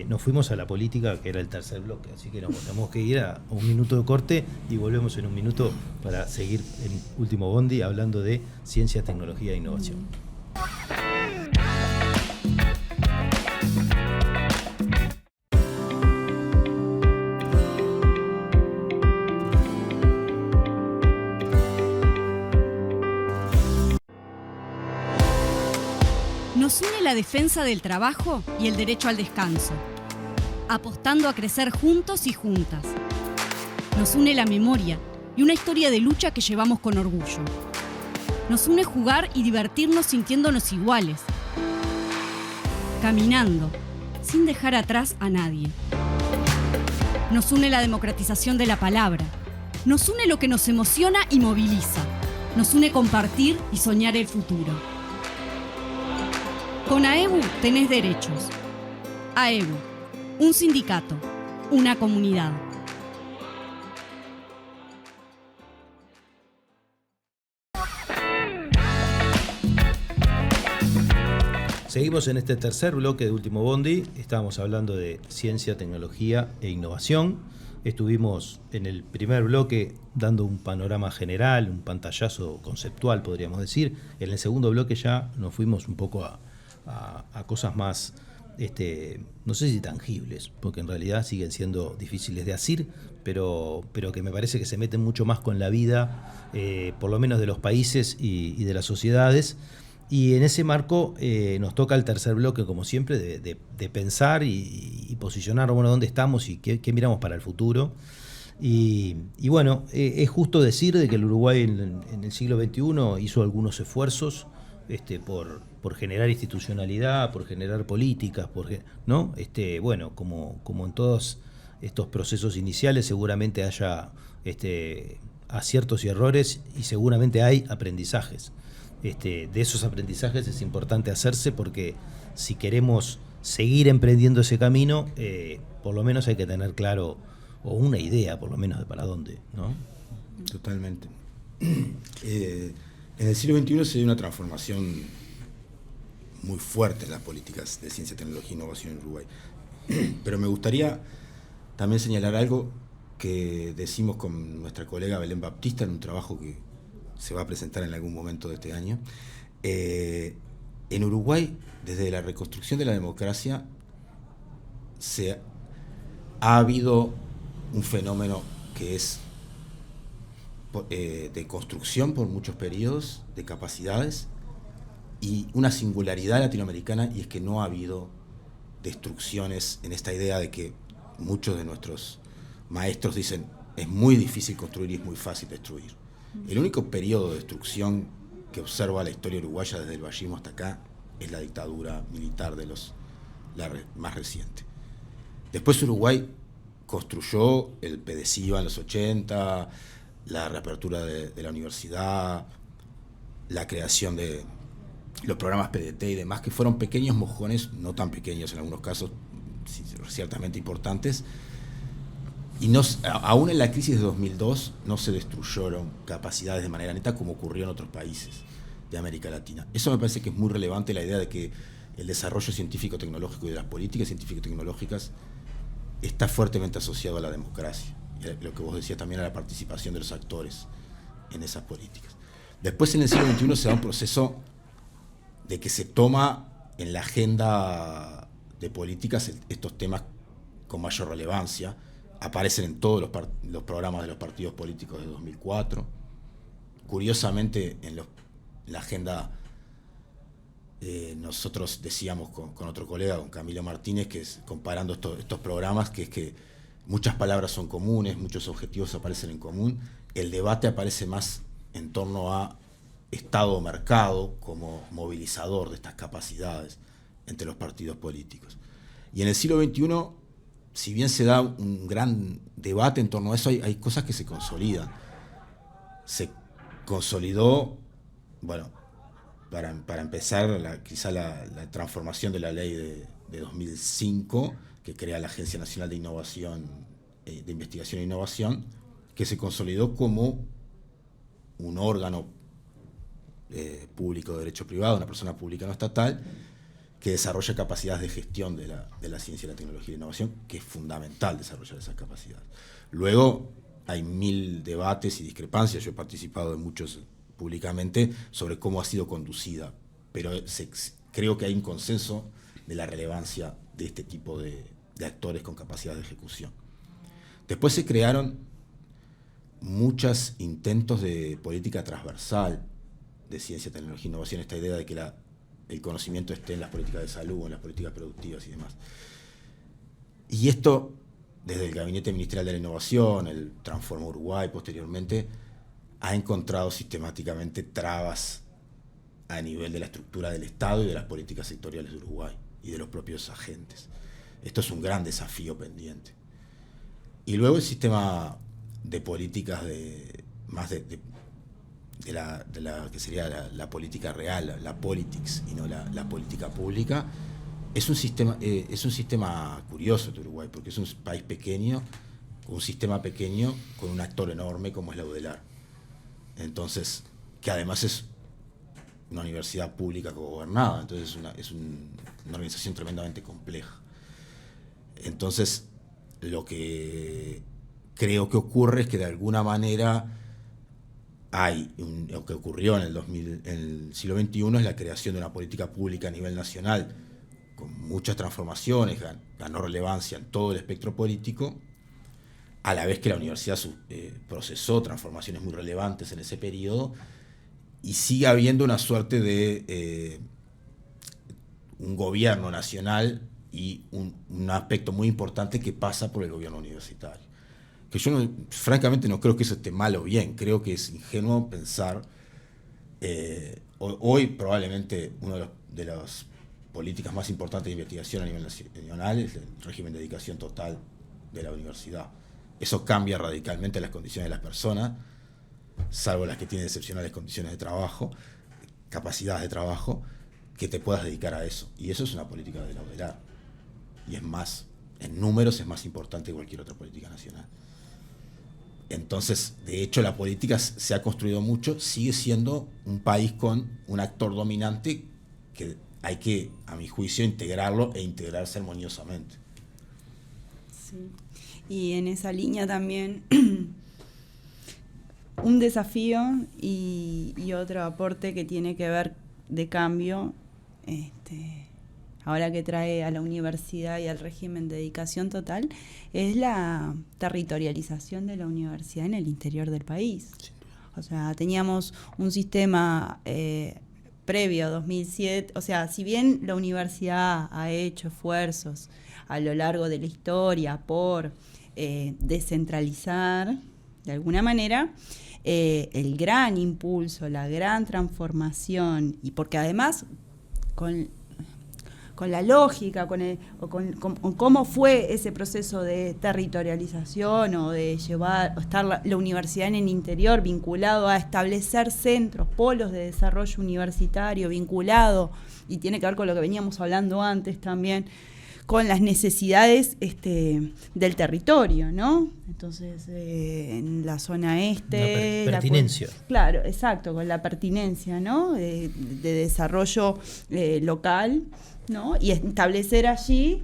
Nos fuimos a la política, que era el tercer bloque, así que nos tenemos que ir a un minuto de corte y volvemos en un minuto para seguir en Último Bondi hablando de ciencia, tecnología e innovación. Nos une la defensa del trabajo y el derecho al descanso, apostando a crecer juntos y juntas. Nos une la memoria y una historia de lucha que llevamos con orgullo. Nos une jugar y divertirnos sintiéndonos iguales, caminando, sin dejar atrás a nadie. Nos une la democratización de la palabra. Nos une lo que nos emociona y moviliza. Nos une compartir y soñar el futuro. Con AEBU tenés derechos. AEBU, un sindicato, una comunidad. Seguimos en este tercer bloque de Último Bondi. Estábamos hablando de ciencia, tecnología e innovación. Estuvimos en el primer bloque dando un panorama general, un pantallazo conceptual, podríamos decir. En el segundo bloque ya nos fuimos un poco a cosas más, no sé si tangibles, porque en realidad siguen siendo difíciles de asir, pero que me parece que se meten mucho más con la vida, por lo menos de los países y de las sociedades, Y en ese marco nos toca el tercer bloque, como siempre, de pensar y posicionar, bueno, dónde estamos y qué miramos para el futuro. Y bueno, es justo decir de que el Uruguay en el siglo XXI hizo algunos esfuerzos por generar institucionalidad, por generar políticas, ¿no? Bueno, como en todos estos procesos iniciales, seguramente haya aciertos y errores, y seguramente hay aprendizajes. De esos aprendizajes es importante hacerse, porque si queremos seguir emprendiendo ese camino, por lo menos hay que tener claro, o una idea por lo menos de para dónde, ¿no? Totalmente. En el siglo XXI se dio una transformación muy fuerte en las políticas de ciencia, tecnología e innovación en Uruguay. Pero me gustaría también señalar algo que decimos con nuestra colega Belén Baptista en un trabajo que se va a presentar en algún momento de este año. En Uruguay, desde la reconstrucción de la democracia, ha habido un fenómeno que es de construcción por muchos periodos, de capacidades, y una singularidad latinoamericana, y es que no ha habido destrucciones, en esta idea de que muchos de nuestros maestros dicen es muy difícil construir y es muy fácil destruir. El único periodo de destrucción que observa la historia uruguaya desde el vallismo hasta acá es la dictadura militar de la más reciente. Después Uruguay construyó el PDCIVA en los 80, la reapertura de la universidad, la creación de los programas PDT y demás, que fueron pequeños mojones, no tan pequeños en algunos casos, ciertamente importantes. Y aún en la crisis de 2002 no se destruyeron capacidades de manera neta como ocurrió en otros países de América Latina. Eso me parece que es muy relevante, la idea de que el desarrollo científico-tecnológico y de las políticas científico-tecnológicas está fuertemente asociado a la democracia. Y lo que vos decías también, a la participación de los actores en esas políticas. Después, en el siglo XXI, se da un proceso de que se toma en la agenda de políticas estos temas con mayor relevancia. Aparecen en todos los programas de los partidos políticos de 2004. Curiosamente, en la agenda, nosotros decíamos con otro colega, con Camilo Martínez, que es comparando estos programas, que es que muchas palabras son comunes, muchos objetivos aparecen en común. El debate aparece más en torno a Estado o mercado como movilizador de estas capacidades entre los partidos políticos. Y en el siglo XXI, si bien se da un gran debate en torno a eso, hay cosas que se consolidan. Se consolidó, bueno, para empezar, quizá la transformación de la ley de 2005, que crea la Agencia Nacional de Innovación, de Investigación e Innovación, que se consolidó como un órgano público de derecho privado, una persona pública no estatal, que desarrolla capacidades de gestión de la ciencia, la tecnología y la innovación, que es fundamental desarrollar esas capacidades. Luego hay 1000 debates y discrepancias, yo he participado de muchos públicamente, sobre cómo ha sido conducida, pero creo que hay un consenso de la relevancia de este tipo de actores con capacidad de ejecución. Después se crearon muchos intentos de política transversal de ciencia, tecnología e innovación, esta idea de que el conocimiento esté en las políticas de salud, en las políticas productivas y demás. Y esto, desde el Gabinete Ministerial de la Innovación, el Transforma Uruguay posteriormente, ha encontrado sistemáticamente trabas a nivel de la estructura del Estado y de las políticas sectoriales de Uruguay y de los propios agentes. Esto es un gran desafío pendiente. Y luego el sistema de políticas más de la que sería la política real, la politics, y no la política pública, es un sistema curioso de Uruguay, porque es un país pequeño, un sistema pequeño con un actor enorme como es la UDELAR. Entonces, que además es una universidad pública cogobernada, entonces es una organización tremendamente compleja. Entonces, lo que creo que ocurre es que de alguna manera lo que ocurrió en el siglo XXI es la creación de una política pública a nivel nacional con muchas transformaciones, ganó relevancia en todo el espectro político, a la vez que la universidad procesó transformaciones muy relevantes en ese periodo, sigue habiendo una suerte de un gobierno nacional y un aspecto muy importante que pasa por el gobierno universitario. Que yo francamente no creo que eso esté mal o bien, creo que es ingenuo pensar, hoy probablemente una de las políticas más importantes de investigación a nivel nacional es el régimen de dedicación total de la universidad. Eso cambia radicalmente las condiciones de las personas, salvo las que tienen excepcionales condiciones de trabajo, capacidades de trabajo, que te puedas dedicar a eso. Y eso es una política de laudelar. Y es más, en números es más importante que cualquier otra política nacional. Entonces, de hecho, la política se ha construido mucho, sigue siendo un país con un actor dominante que hay que, a mi juicio, integrarlo e integrarse armoniosamente. Sí. Y en esa línea también un desafío y otro aporte que tiene que ver de cambio, ahora que trae a la universidad y al régimen de dedicación total, es la territorialización de la universidad en el interior del país. O sea, teníamos un sistema previo a 2007, o sea, si bien la universidad ha hecho esfuerzos a lo largo de la historia por descentralizar, de alguna manera, el gran impulso, la gran transformación, y porque además con la lógica, con cómo fue ese proceso de territorialización o de llevar, o estar la universidad en el interior, vinculado a establecer centros, polos de desarrollo universitario, vinculado, y tiene que ver con lo que veníamos hablando antes también, con las necesidades del territorio, ¿no? Entonces, en la zona este... pertinencia. Claro, exacto, con la pertinencia, ¿no? De desarrollo local, ¿no? Y establecer allí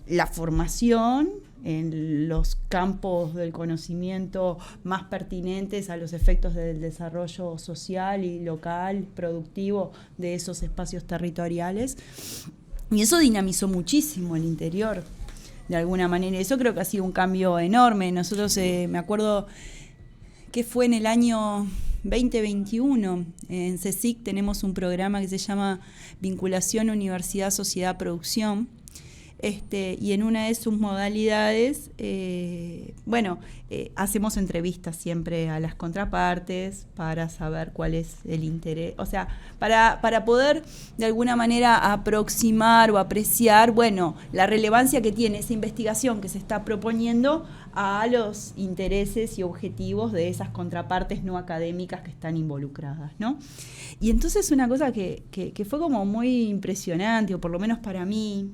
la formación en los campos del conocimiento más pertinentes a los efectos del desarrollo social y local, productivo de esos espacios territoriales. Y eso dinamizó muchísimo el interior, de alguna manera. Eso creo que ha sido un cambio enorme. Nosotros, me acuerdo que fue en el año 2021, en CSIC tenemos un programa que se llama Vinculación Universidad, Sociedad, Producción. Y en una de sus modalidades, hacemos entrevistas siempre a las contrapartes para saber cuál es el interés, o sea, para poder de alguna manera aproximar o apreciar, la relevancia que tiene esa investigación que se está proponiendo a los intereses y objetivos de esas contrapartes no académicas que están involucradas, ¿no? Y entonces una cosa que fue como muy impresionante, o por lo menos para mí,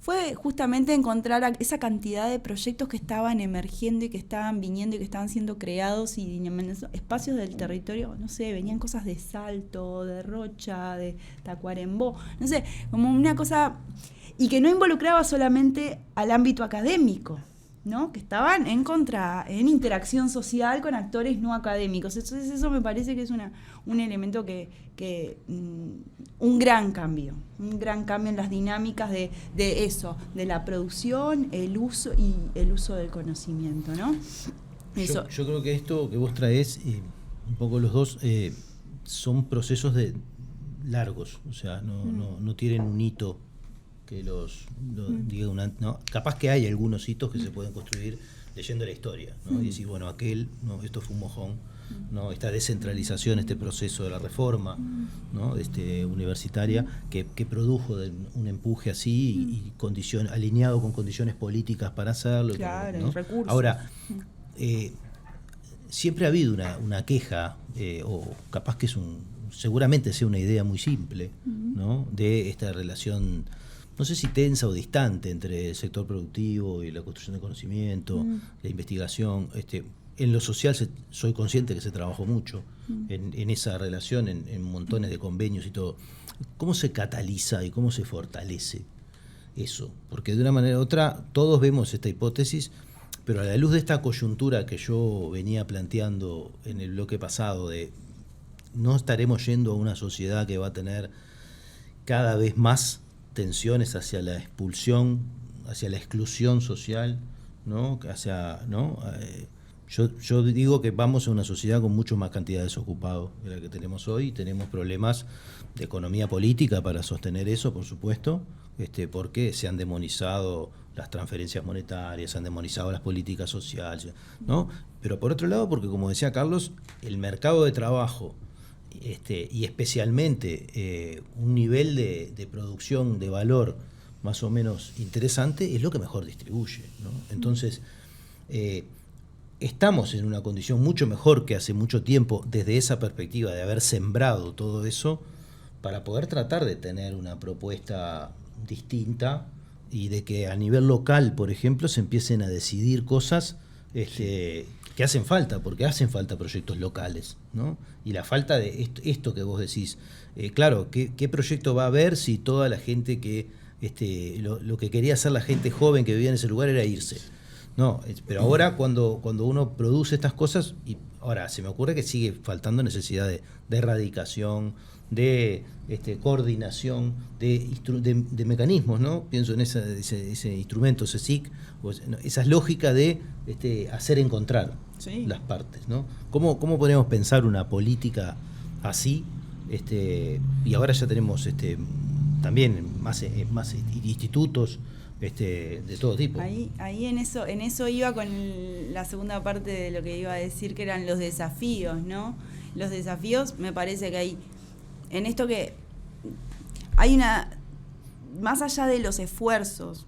fue justamente encontrar esa cantidad de proyectos que estaban emergiendo y que estaban viniendo y que estaban siendo creados, y en espacios del territorio, no sé, venían cosas de Salto, de Rocha, de Tacuarembó, no sé, como una cosa, y que no involucraba solamente al ámbito académico, ¿no? Que estaban en interacción social con actores no académicos. Entonces eso me parece que es un elemento un gran cambio en las dinámicas de eso, de la producción, el uso y el uso del conocimiento, ¿no? Yo creo que esto que vos traés, un poco los dos, son procesos largos, o sea, no tienen un hito que diga ¿no? Capaz que hay algunos hitos que se pueden construir leyendo la historia, ¿no? Y decir, esto fue un mojón, ¿no? Esta descentralización, este proceso de la reforma, ¿no? Universitaria que produjo un empuje así y alineado con condiciones políticas para hacerlo. Claro, ¿no? recursos. Ahora, siempre ha habido una queja, o capaz que seguramente sea una idea muy simple, ¿no? De esta relación, no sé si tensa o distante, entre el sector productivo y la construcción de conocimiento, la investigación. En lo social soy consciente que se trabajó mucho en esa relación, en montones de convenios y todo. ¿Cómo se cataliza y cómo se fortalece eso? Porque de una manera u otra todos vemos esta hipótesis, pero a la luz de esta coyuntura que yo venía planteando en el bloque pasado, de no estaremos yendo a una sociedad que va a tener cada vez más tensiones hacia la expulsión, hacia la exclusión social, ¿no? Yo digo que vamos a una sociedad con mucho más cantidad de desocupados de la que tenemos hoy. Tenemos problemas de economía política para sostener eso, por supuesto, porque se han demonizado las transferencias monetarias, se han demonizado las políticas sociales, ¿no? Pero por otro lado, porque como decía Carlos, el mercado de trabajo y especialmente un nivel de producción de valor más o menos interesante es lo que mejor distribuye, ¿no? Entonces, estamos en una condición mucho mejor que hace mucho tiempo desde esa perspectiva de haber sembrado todo eso para poder tratar de tener una propuesta distinta y de que a nivel local, por ejemplo, se empiecen a decidir cosas que hacen falta, porque hacen falta proyectos locales, ¿no? Y la falta de esto que vos decís, claro, ¿qué proyecto va a haber si toda la gente que lo que quería hacer la gente joven que vivía en ese lugar era irse? No, pero ahora cuando uno produce estas cosas, y ahora se me ocurre que sigue faltando necesidad de erradicación, de coordinación, de mecanismos, ¿no? Pienso en ese instrumento, CSIC, esa lógica de hacer encontrar las partes, ¿no? ¿Cómo podríamos pensar una política así? Y ahora ya tenemos también más institutos de todo tipo. Ahí en eso iba con la segunda parte de lo que iba a decir, que eran los desafíos, ¿no? Los desafíos, me parece que hay en esto que hay más allá de los esfuerzos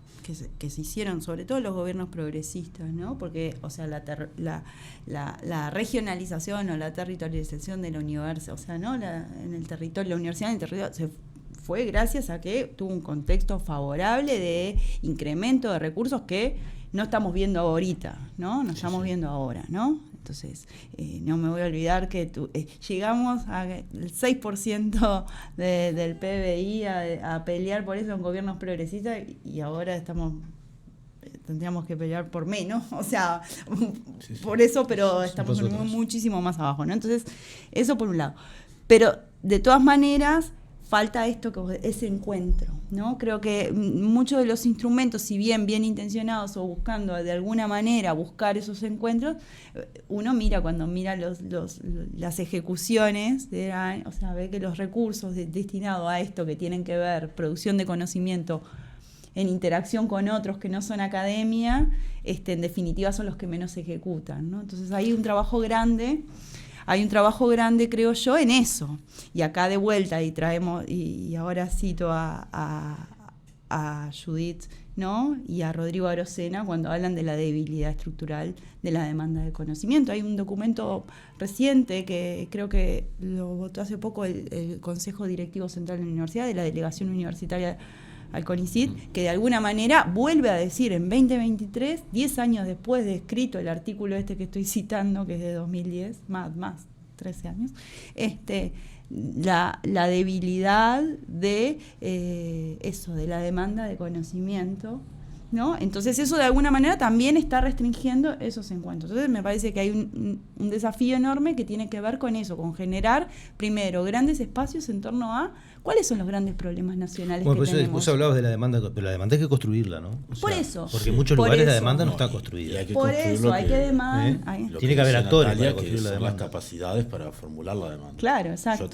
que se hicieron, sobre todo los gobiernos progresistas, ¿no? Porque, o sea, la regionalización o la territorialización de la universidad, o sea, ¿no? En el territorio, la universidad en el territorio fue gracias a que tuvo un contexto favorable de incremento de recursos que no estamos viendo ahorita, ¿no? No estamos viendo ahora, ¿no? Entonces, no me voy a olvidar que llegamos al 6% del PBI a pelear por eso en gobiernos progresistas y ahora tendríamos que pelear por menos, o sea, por eso, pero estamos muchísimo más abajo, ¿no? Entonces, eso por un lado. Pero, de todas maneras, falta ese encuentro, ¿no? Creo que muchos de los instrumentos, si bien intencionados o buscando de alguna manera buscar esos encuentros, uno cuando mira las ejecuciones, o sea, ve que los recursos destinados a esto que tienen que ver producción de conocimiento en interacción con otros que no son academia, en definitiva son los que menos se ejecutan, ¿no? Entonces hay un trabajo grande, creo yo, en eso. Y acá de vuelta, y ahora cito a Judith, ¿no? Y a Rodrigo Arocena cuando hablan de la debilidad estructural de la demanda de conocimiento. Hay un documento reciente que creo que lo votó hace poco el Consejo Directivo Central de la Universidad, de la Delegación Universitaria al CONICYT, que de alguna manera vuelve a decir en 2023, 10 años después de escrito el artículo que estoy citando, que es de 2010, más 13 años, la debilidad de de la demanda de conocimiento, ¿no? Entonces eso de alguna manera también está restringiendo esos encuentros. Entonces me parece que hay un desafío enorme que tiene que ver con eso, con generar primero grandes espacios en torno a cuáles son los grandes problemas nacionales que tenemos. Vos hablabas de la demanda, pero la demanda hay que construirla, ¿no? Por eso. Porque en muchos lugares la demanda no está construida. Por eso hay que demandar. Tiene que haber actores para construir la demanda. Las capacidades para formular la demanda. Claro, exacto.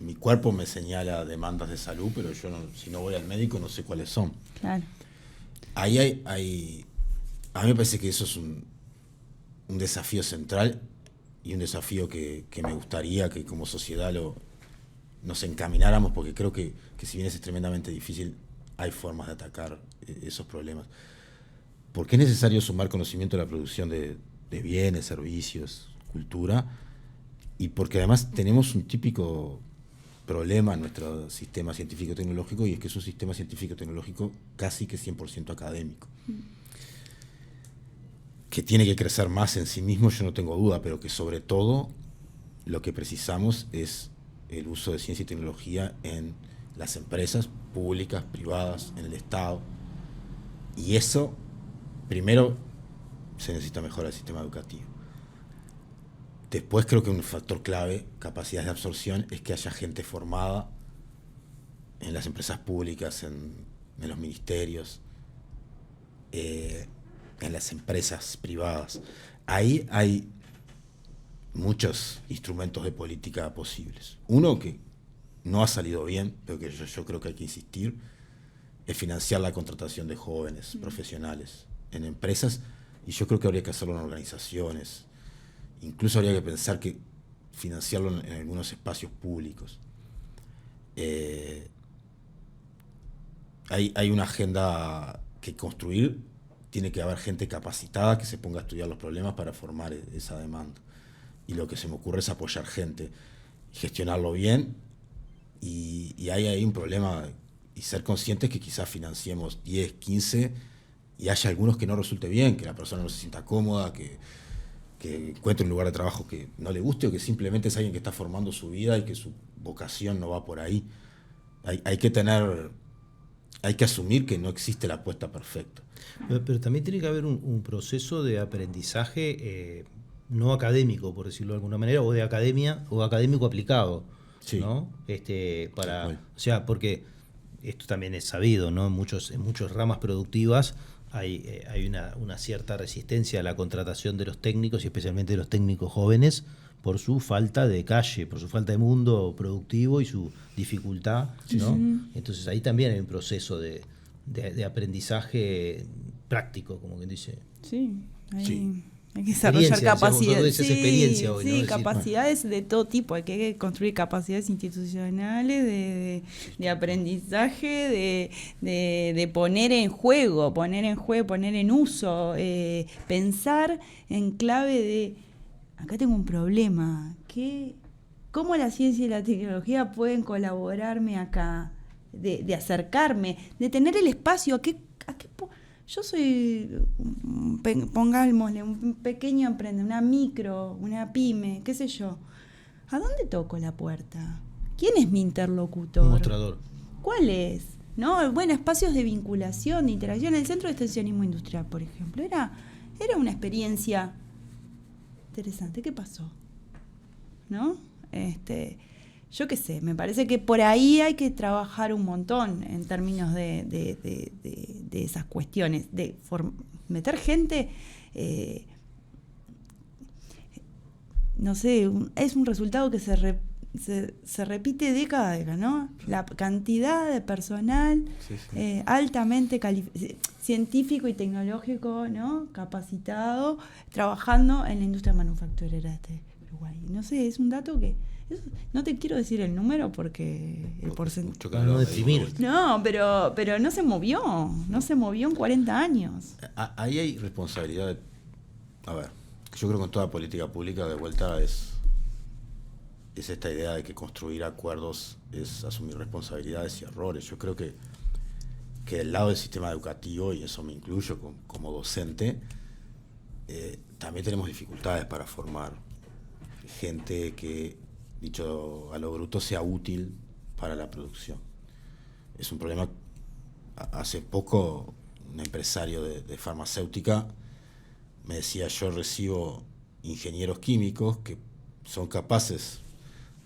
Mi cuerpo me señala demandas de salud, pero yo si no voy al médico no sé cuáles son. Claro. Ahí a mí me parece que eso es un desafío central y un desafío que me gustaría que como sociedad nos encamináramos, porque creo que si bien es tremendamente difícil, hay formas de atacar esos problemas. Porque es necesario sumar conocimiento a la producción de bienes, servicios, cultura, y porque además tenemos un típico problema en nuestro sistema científico-tecnológico, y es que es un sistema científico-tecnológico casi que 100% académico. Que tiene que crecer más en sí mismo, yo no tengo duda, pero que sobre todo lo que precisamos es el uso de ciencia y tecnología en las empresas públicas, privadas, en el Estado. Y eso, primero, se necesita mejorar el sistema educativo. Después creo que un factor clave, capacidad de absorción, es que haya gente formada en las empresas públicas, en los ministerios, en las empresas privadas. ahí hay muchos instrumentos de política posibles. Uno que no ha salido bien, pero que yo creo que hay que insistir, es financiar la contratación de jóvenes profesionales en empresas, y yo creo que habría que hacerlo en organizaciones. Incluso habría que pensar que financiarlo en algunos espacios públicos. Hay una agenda que construir, tiene que haber gente capacitada que se ponga a estudiar los problemas para formar esa demanda. Y lo que se me ocurre es apoyar gente, gestionarlo bien, y hay un problema, y ser conscientes que quizás financiemos 10, 15, y haya algunos que no resulte bien, que la persona no se sienta cómoda, que encuentre un lugar de trabajo que no le guste, o que simplemente es alguien que está formando su vida y que su vocación no va por ahí. Hay que asumir que no existe la apuesta perfecta. Pero también tiene que haber un proceso de aprendizaje no académico, por decirlo de alguna manera, o de academia, o académico aplicado, Sí. ¿no? O sea, porque esto también es sabido, ¿no? En muchas ramas productivas hay una cierta resistencia a la contratación de los técnicos, y especialmente de los técnicos jóvenes, por su falta de calle, por su falta de mundo productivo y su dificultad, ¿no? Entonces ahí también hay un proceso de aprendizaje práctico, como quien dice. Sí, ahí Sí. hay que desarrollar capacidades. Esa experiencia hoy, ¿no? Sí, Decir, capacidades de todo tipo. Hay que construir capacidades institucionales de aprendizaje, de poner en juego, poner en uso, pensar en clave de, acá tengo un problema, ¿cómo la ciencia y la tecnología pueden colaborarme acá? De acercarme, de tener el espacio, yo soy, pongámosle, un pequeño emprendedor, una micro, una pyme, qué sé yo. ¿A dónde toco la puerta? ¿Quién es mi interlocutor? Un mostrador. ¿Cuál es? ¿No? Bueno, espacios de vinculación, de interacción. El Centro de Extensionismo Industrial, por ejemplo, era una experiencia interesante. ¿Qué pasó? ¿No? Yo qué sé, me parece que por ahí hay que trabajar un montón en términos de esas cuestiones, de meter gente, no sé, es un resultado que se repite década a década, ¿no? La cantidad de personal altamente científico y tecnológico, ¿no? Capacitado, trabajando en la industria manufacturera de Uruguay. No sé, es un dato que... No te quiero decir el número porque el porcentaje... No deprimir. No, pero no se movió en 40 años. Ahí hay responsabilidad. A ver, yo creo que en toda política pública de vuelta es esta idea de que construir acuerdos es asumir responsabilidades y errores. Yo creo que del lado del sistema educativo, y eso me incluyo como docente, también tenemos dificultades para formar gente que, dicho a lo bruto, sea útil para la producción. Es un problema. Hace poco un empresario de farmacéutica me decía: yo recibo ingenieros químicos que son capaces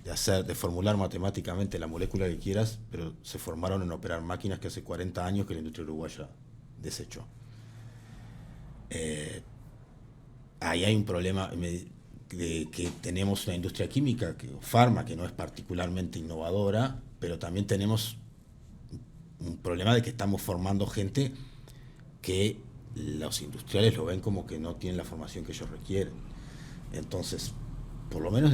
de formular matemáticamente la molécula que quieras, pero se formaron en operar máquinas que hace 40 años que la industria uruguaya desechó. Ahí hay un problema de que tenemos una industria química, farma, que no es particularmente innovadora, pero también tenemos un problema de que estamos formando gente que los industriales lo ven como que no tienen la formación que ellos requieren. Entonces, por lo menos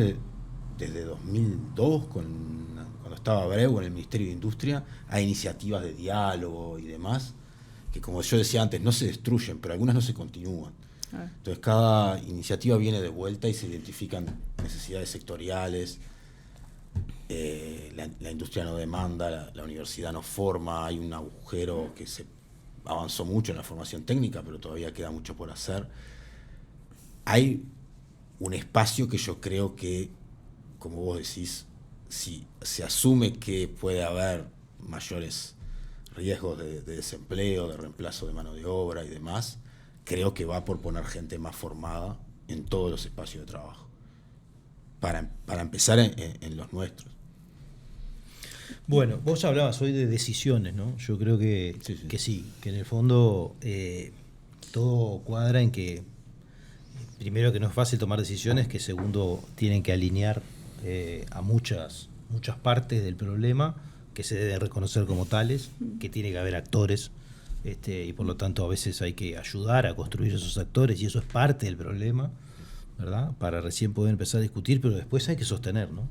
desde 2002, cuando estaba Abreu en el Ministerio de Industria, hay iniciativas de diálogo y demás, que, como yo decía antes, no se destruyen, pero algunas no se continúan. Entonces cada iniciativa viene de vuelta y se identifican necesidades sectoriales, la industria no demanda, la universidad no forma, hay un agujero que se avanzó mucho en la formación técnica, pero todavía queda mucho por hacer. Hay un espacio que yo creo que, como vos decís, si se asume que puede haber mayores riesgos de desempleo, de reemplazo de mano de obra y demás, creo que va por poner gente más formada en todos los espacios de trabajo, para empezar en los nuestros. Bueno, vos hablabas hoy de decisiones, ¿no? Yo creo que sí, que en el fondo todo cuadra en que primero que no es fácil tomar decisiones, que segundo tienen que alinear a muchas partes del problema que se deben reconocer como tales, que tiene que haber actores, y por lo tanto a veces hay que ayudar a construir esos actores y eso es parte del problema, ¿verdad? Para recién poder empezar a discutir, pero después hay que sostener, ¿no?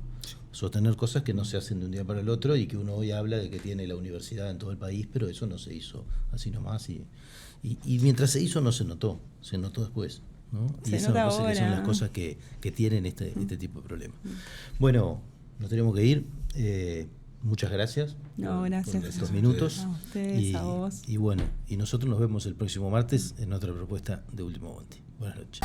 Sostener cosas que no se hacen de un día para el otro y que uno hoy habla de que tiene la universidad en todo el país, pero eso no se hizo así nomás y mientras se hizo no se notó después, ¿no? Y eso me parece que son las cosas que tienen este tipo de problemas. Bueno, nos tenemos que ir. Muchas gracias. No, gracias por estos minutos. A ustedes, a vos. Y bueno, y nosotros nos vemos el próximo martes en otra propuesta de Último Bondi. Buenas noches.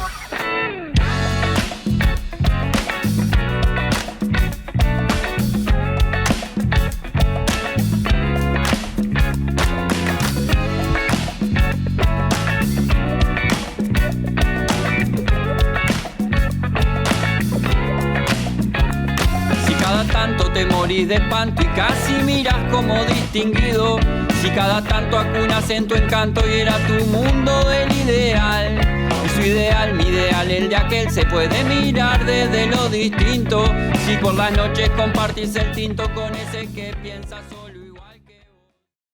Te morís de espanto y casi miras como distinguido. Si cada tanto acunas en tu encanto y era tu mundo el ideal. Y su ideal, mi ideal, el de aquel se puede mirar desde lo distinto. Si por las noches compartís el tinto con ese que piensa solo.